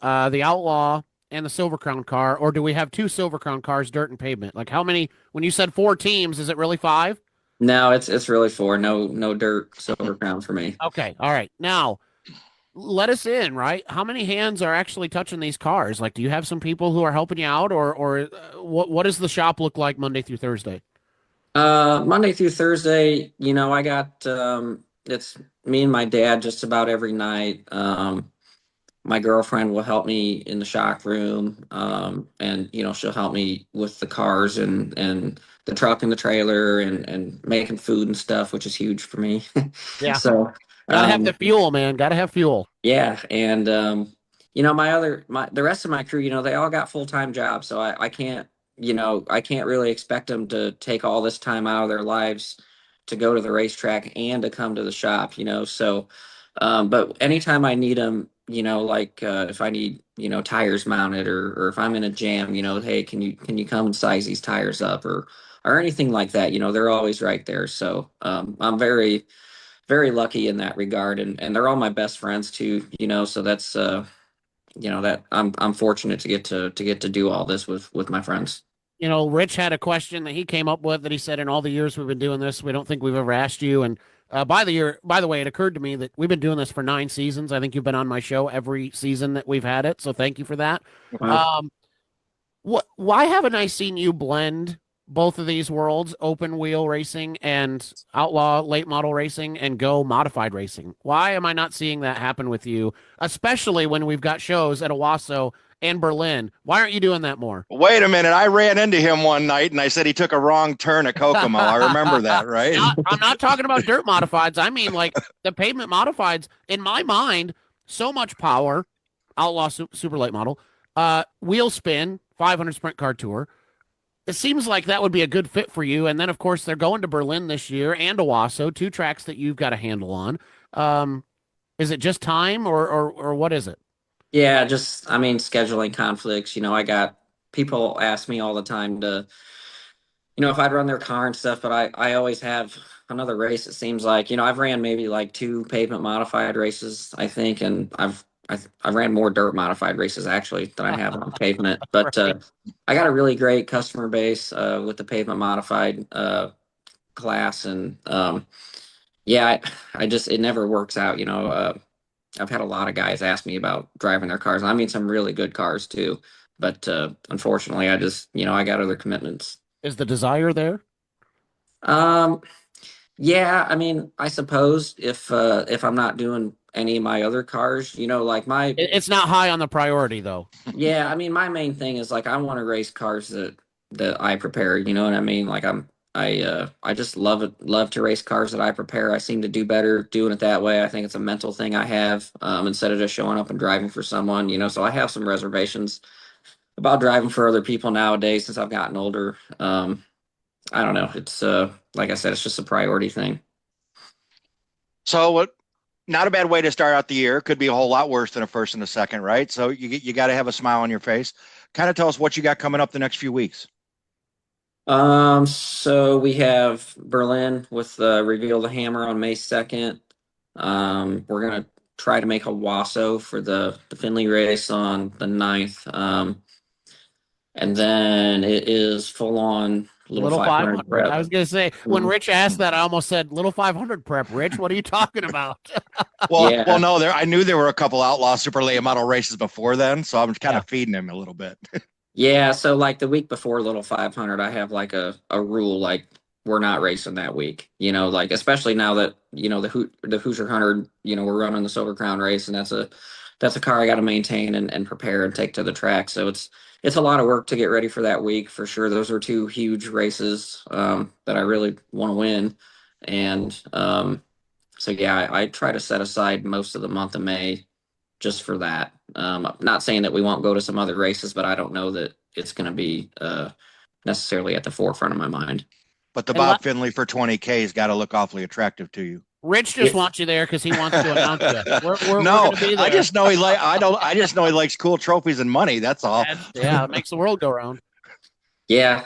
the outlaw, and the Silver Crown car. Or do we have 2 Silver Crown cars, dirt and pavement? Like, how many? When you said 4 teams, is it really 5? No, it's really 4. No dirt, Silver Crown for me. Okay, all right. Now, let us in, right? How many hands are actually touching these cars? Like, do you have some people who are helping you out, or what does the shop look like Monday through Thursday? Monday through Thursday, I got it's me and my dad just about every night. my girlfriend will help me in the shock room, and she'll help me with the cars and the truck and the trailer and making food and stuff, which is huge for me. Yeah. So Gotta have the fuel, man. Gotta have fuel. yeah, and the rest of my crew, they all got full-time jobs, so I can't, I can't really expect them to take all this time out of their lives to go to the racetrack and to come to the shop, so but anytime I need them, like if I need, tires mounted or if I'm in a jam, hey, can you come and size these tires up or anything like that, they're always right there. So I'm very very lucky in that regard, and they're all my best friends too, so that's that I'm fortunate to get to do all this with my friends. Rich had a question that he came up with that he said in all the years we've been doing this, we don't think we've ever asked you. And by the way, it occurred to me that we've been doing this for 9 seasons. I think you've been on my show every season that we've had it. So thank you for that. Wow. Why haven't I seen you blend both of these worlds, open wheel racing and outlaw late model racing and go modified racing? Why am I not seeing that happen with you, especially when we've got shows at Owasso and Berlin? Why aren't you doing that more? Wait a minute. I ran into him one night and I said he took a wrong turn at Kokomo. I remember that, right? I'm not talking about dirt modifieds. I mean, like the pavement modifieds, in my mind, so much power, outlaw super late model, wheel spin, 500 sprint car tour. It seems like that would be a good fit for you. And then, of course, they're going to Berlin this year and Owasso, 2 tracks that you've got a handle on. Is it just time or what is it? Yeah, just, I mean, scheduling conflicts. I got people ask me all the time to, if I'd run their car and stuff, but I always have another race. It seems like, I've ran maybe like 2 pavement modified races, I think, and I've ran more dirt modified races actually than I have on pavement. But I got a really great customer base with the pavement modified class, and yeah, I just it never works out. I've had a lot of guys ask me about driving their cars. I mean, some really good cars too, but unfortunately, I just I got other commitments. Is the desire there? Yeah, I mean, I suppose if I'm not doing any of my other cars, like it's not high on the priority though. Yeah, I mean, my main thing is like I want to race cars that I prepare. You know what I mean? Like I just love to race cars that I prepare. I seem to do better doing it that way. I think it's a mental thing I have instead of just showing up and driving for someone. So I have some reservations about driving for other people nowadays since I've gotten older. I don't know. It's like I said, it's just a priority thing. So not a bad way to start out the year. Could be a whole lot worse than a first and a second, right? So you got to have a smile on your face. Kind of tell us what you got coming up the next few weeks. So we have Berlin with Reveal the Hammer on May 2nd. We're gonna try to make a Owasso for the Finley race on the 9th. And then it is full on little 500 prep. I was gonna say when Rich asked that, I almost said little 500 prep. Rich, what are you talking about? Well, no, I knew there were a couple outlaw super late model races before then, so I'm kind of feeding him a little bit. Yeah, so like the week before Little 500, I have like a rule, like we're not racing that week, like especially now that the Hoosier 100, we're running the Silver Crown race, and that's a car I got to maintain and prepare and take to the track. So it's a lot of work to get ready for that week for sure. Those are 2 huge races that I really want to win, and so yeah, I try to set aside most of the month of May just for that. Not saying that we won't go to some other races, but I don't know that it's going to be necessarily at the forefront of my mind. But the Bob Finley for 20K has got to look awfully attractive to you. Rich just wants you there because he wants to announce it. We're no, be there. I just know I just know he likes cool trophies and money. That's all. Yeah, it makes the world go round. Yeah,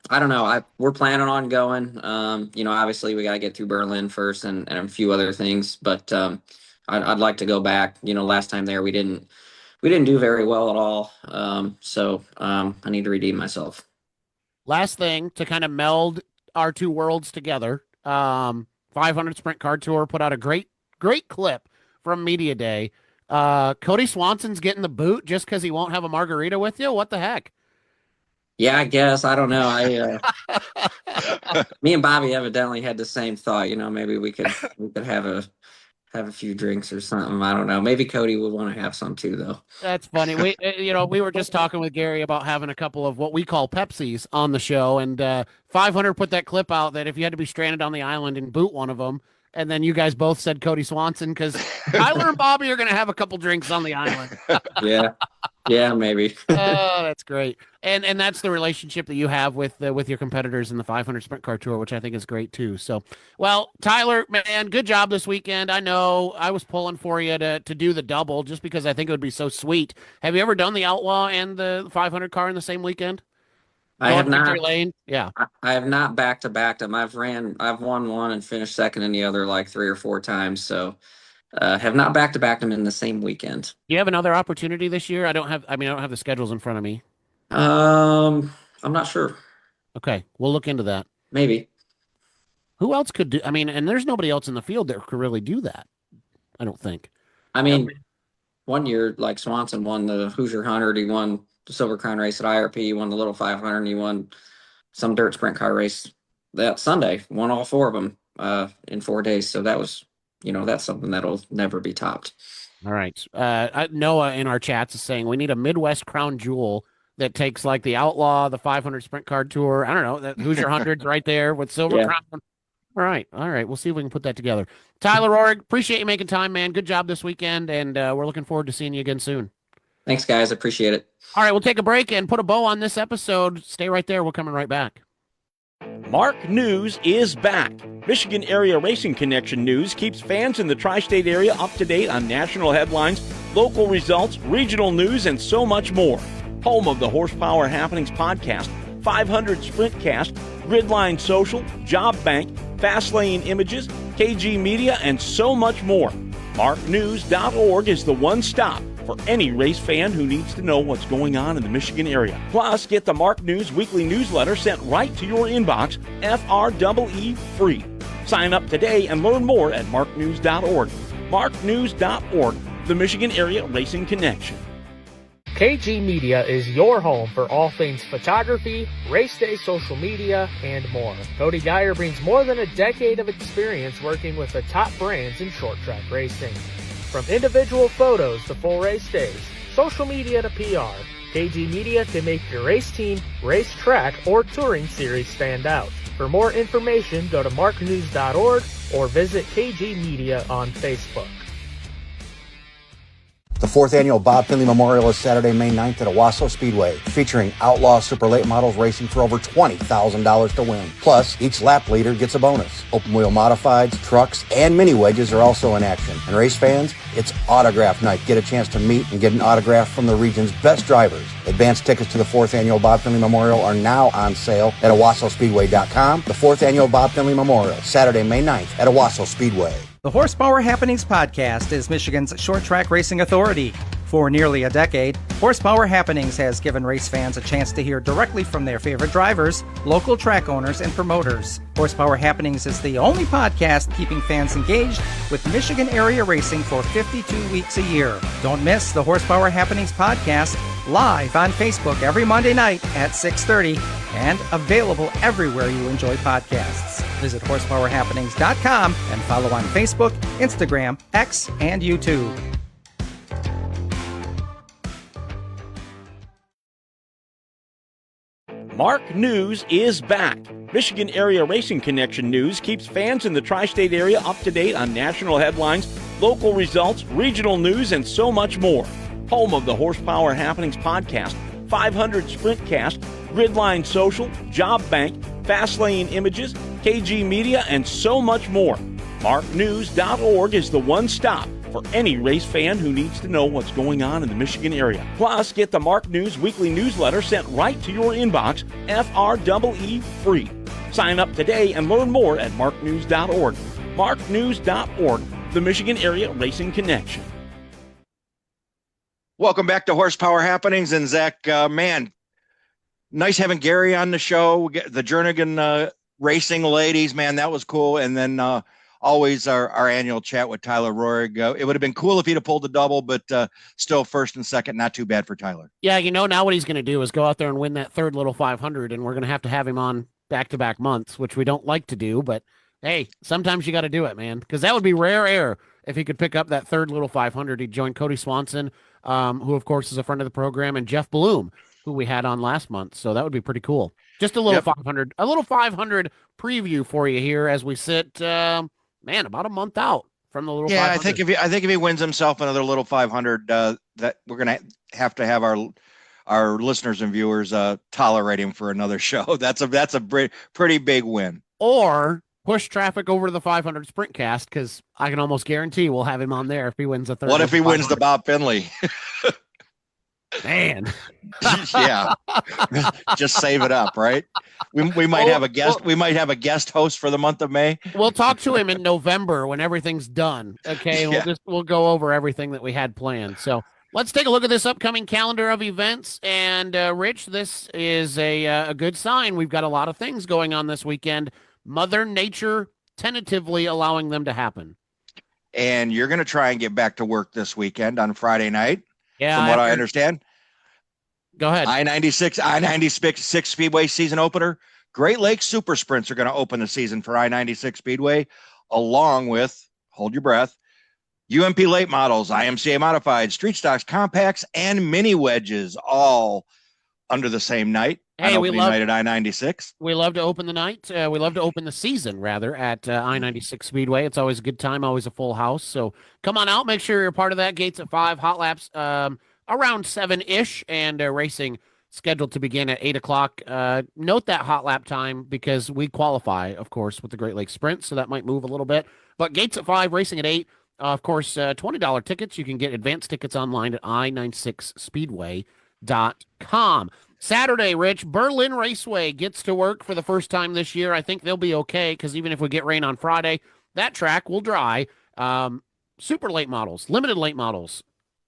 I don't know. We're planning on going. Obviously we got to get through Berlin first and a few other things, but I'd like to go back. Last time there we didn't do very well at all. So I need to redeem myself. Last thing to kind of meld our 2 worlds together. 500 Sprint Car Tour put out a great clip from Media Day. Cody Swanson's getting the boot just because he won't have a margarita with you. What the heck? Yeah, I guess. I don't know. Me and Bobby evidently had the same thought. Maybe we could have have a few drinks or something. I don't know. Maybe Cody would want to have some too, though. That's funny. We were just talking with Gary about having a couple of what we call Pepsis on the show, and 500 put that clip out that if you had to be stranded on the island and boot one of them, and then you guys both said Cody Swanson because Tyler and Bobby are going to have a couple drinks on the island. Yeah, maybe. Oh, that's great. And that's the relationship that you have with your competitors in the 500 Sprint Car Tour, which I think is great too. So, well, Tyler, man, good job this weekend. I know I was pulling for you to do the double just because I think it would be so sweet. Have you ever done the Outlaw and the 500 car in the same weekend? I have not. Lane? Yeah. I have not back-to-backed them. I've won one and finished second in the other like 3 or 4 times. So have not back-to-backed them in the same weekend. Do you have another opportunity this year? I don't have the schedules in front of me. I'm not sure. Okay. We'll look into that. Maybe. Who else could do, and there's nobody else in the field that could really do that. I don't think. One year, like Swanson won the Hoosier 100. He won the Silver Crown race at IRP. He won the Little 500. And he won some dirt sprint car race that Sunday. Won all 4 of them in 4 days. So that was, that's something that'll never be topped. All right. Noah in our chats is saying we need a Midwest crown jewel that takes like the Outlaw, the 500 Sprint Car Tour. I don't know. That Hoosier 100's right there with Silver Crown. All right. We'll see if we can put that together. Tyler Roahrig, appreciate you making time, man. Good job this weekend, and we're looking forward to seeing you again soon. Thanks, guys. Appreciate it. All right, we'll take a break and put a bow on this episode. Stay right there. We're coming right back. Mark News is back. Michigan Area Racing Connection News keeps fans in the tri-state area up to date on national headlines, local results, regional news, and so much more. Home of the Horsepower Happenings podcast, 500 Sprintcast, Gridline Social, Job Bank, Fastlane Images, KG Media, and so much more. MarkNews.org is the one stop for any race fan who needs to know what's going on in the Michigan area. Plus, get the Mark News weekly newsletter sent right to your inbox, FREE free. Sign up today and learn more at marknews.org. MarkNews.org, the Michigan Area Racing Connection. KG Media is your home for all things photography, race day social media, and more. Cody Dyer brings more than a decade of experience working with the top brands in short track racing. From individual photos to full race days, social media to PR, KG Media can make your race team, race track, or touring series stand out. For more information, go to marknews.org or visit KG Media on Facebook. The 4th annual Bob Finley Memorial is Saturday, May 9th at Owasso Speedway, featuring outlaw super late models racing for over $20,000 to win. Plus, each lap leader gets a bonus. Open wheel modifieds, trucks, and mini wedges are also in action. And race fans, it's autograph night. Get a chance to meet and get an autograph from the region's best drivers. Advance tickets to the 4th annual Bob Finley Memorial are now on sale at OwassoSpeedway.com. The 4th annual Bob Finley Memorial, Saturday, May 9th at Owasso Speedway. The Horsepower Happenings podcast is Michigan's short track racing authority. For nearly a decade, Horsepower Happenings has given race fans a chance to hear directly from their favorite drivers, local track owners, and promoters. Horsepower Happenings is the only podcast keeping fans engaged with Michigan area racing for 52 weeks a year. Don't miss the Horsepower Happenings podcast live on Facebook every Monday night at 6:30 and available everywhere you enjoy podcasts. Visit horsepowerhappenings.com and follow on Facebook, Instagram, X, and YouTube. Mark News is back. Michigan Area Racing Connection News keeps fans in the tri-state area up to date on national headlines, local results, regional news, and so much more. Home of the Horsepower Happenings podcast, 500 Sprintcast, Gridline Social, Job Bank, Fastlane Images, KG Media, and so much more. MarkNews.org is the one stop for any race fan who needs to know what's going on in the Michigan area. Plus, get the Mark News weekly newsletter sent right to your inbox, FREE free. Sign up today and learn more at marknews.org. MarkNews.org, the Michigan Area Racing Connection. Welcome back to Horsepower Happenings. And Zach, man, nice having Gary on the show. The Jernigan Racing ladies, man, that was cool. And then always our annual chat with Tyler Roahrig. It would have been cool if he'd have pulled the double, but still first and second, not too bad for Tyler. Yeah, now what he's going to do is go out there and win that third Little 500, and we're going to have him on back-to-back months, which we don't like to do, but hey, sometimes you got to do it, man, because that would be rare air if he could pick up that third little 500, he'd join Cody Swanson, who of course is a friend of the program, and Jeff Bloom, who we had on last month. So that would be pretty cool. Just a little 500 preview for you here as we sit, about a month out from the little 500. I think if he wins himself another little 500, that we're gonna have to have our listeners and viewers tolerate him for another show. That's a pretty big win. Or push traffic over to the 500 Sprint Cast, because I can almost guarantee we'll have him on there if he wins the third. What if he wins the Bob Finley? Man. Yeah. Just save it up, right? We might have a guest. We might have a guest host for the month of May. We'll talk to him in November when everything's done. Okay. And we'll go over everything that we had planned. So let's take a look at this upcoming calendar of events. And Rich, this is a good sign. We've got a lot of things going on this weekend. Mother Nature tentatively allowing them to happen. And you're going to try and get back to work this weekend on Friday night. Yeah. From what I understand. Go ahead. I-96 Speedway season opener. Great Lakes Super Sprints are going to open the season for I-96 Speedway, along with, hold your breath, UMP late models, IMCA modified, street stocks, compacts, and mini wedges, all under the same night. Hey, we love night at I-96. We love to open the night. We love to open the season, rather, at I-96 Speedway. It's always a good time, always a full house. So come on out. Make sure you're part of that. Gates at 5, hot laps around 7-ish, and racing scheduled to begin at 8 o'clock. Note that hot lap time because we qualify, of course, with the Great Lakes Sprint, so that might move a little bit. But gates at 5, racing at 8. Of course, $20 tickets. You can get advanced tickets online at i96speedway.com. Saturday, Rich, Berlin Raceway gets to work for the first time this year. I think they'll be okay because even if we get rain on Friday, that track will dry. Super late models, limited late models,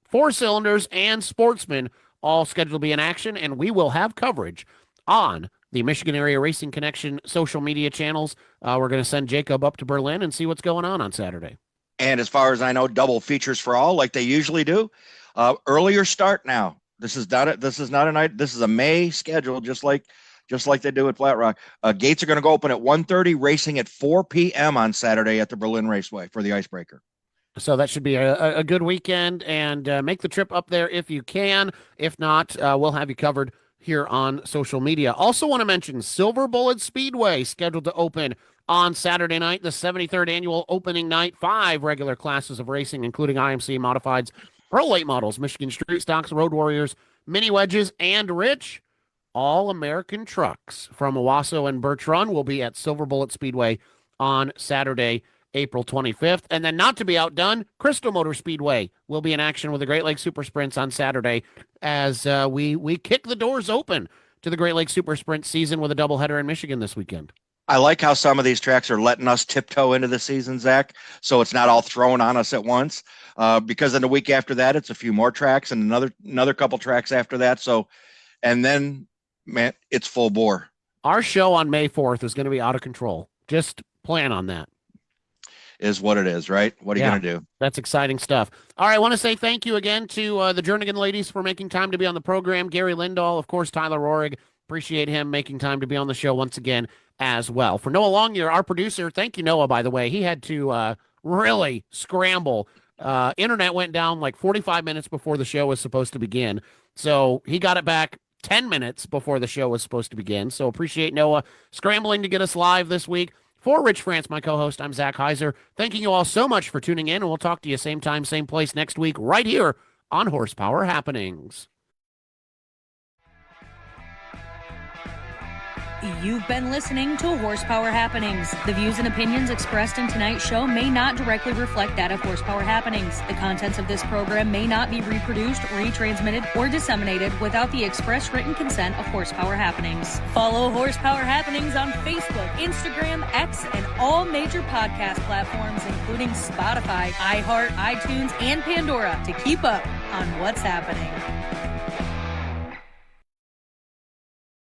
4 cylinders, and sportsmen all scheduled to be in action, and we will have coverage on the Michigan Area Racing Connection social media channels. We're going to send Jacob up to Berlin and see what's going on Saturday. And as far as I know, double features for all, like they usually do. Earlier start now. This is not a night. This is a May schedule, just like they do at Flat Rock. Gates are going to go open at 1:30, racing at 4 p.m. on Saturday at the Berlin Raceway for the Icebreaker. So that should be a good weekend, and make the trip up there if you can. If not, we'll have you covered here on social media. Also want to mention Silver Bullet Speedway scheduled to open on Saturday night, the 73rd annual opening night. 5 regular classes of racing, including IMC modifieds, Pro late models, Michigan Street Stocks, Road Warriors, mini wedges, and Rich, all-American trucks from Owasso and Birch Run will be at Silver Bullet Speedway on Saturday, April 25th. And then not to be outdone, Crystal Motor Speedway will be in action with the Great Lakes Super Sprints on Saturday as we kick the doors open to the Great Lakes Super Sprint season with a doubleheader in Michigan this weekend. I like how some of these tracks are letting us tiptoe into the season, Zach, so it's not all thrown on us at once. Because then the week after that, it's a few more tracks and another couple tracks after that. So, and then, man, it's full bore. Our show on May 4th is going to be out of control. Just plan on that. Is what it is, right? What are you going to do? That's exciting stuff. All right, I want to say thank you again to the Jernigan ladies for making time to be on the program. Gary Lindahl, of course, Tyler Roahrig. Appreciate him making time to be on the show once again as well. For Noah Longyear, our producer, thank you, Noah, by the way. He had to really scramble. Internet went down like 45 minutes before the show was supposed to begin. So he got it back 10 minutes before the show was supposed to begin. So appreciate Noah scrambling to get us live this week. For Rich France, my co-host, I'm Zach Heiser. Thanking you all so much for tuning in, and we'll talk to you same time, same place next week right here on Horsepower Happenings. You've been listening to Horsepower Happenings. The views and opinions expressed in tonight's show may not directly reflect that of Horsepower Happenings. The contents of this program may not be reproduced, retransmitted, or disseminated without the express written consent of Horsepower Happenings. Follow Horsepower Happenings on Facebook, Instagram, X, and all major podcast platforms, including Spotify, iHeart, iTunes, and Pandora, to keep up on what's happening.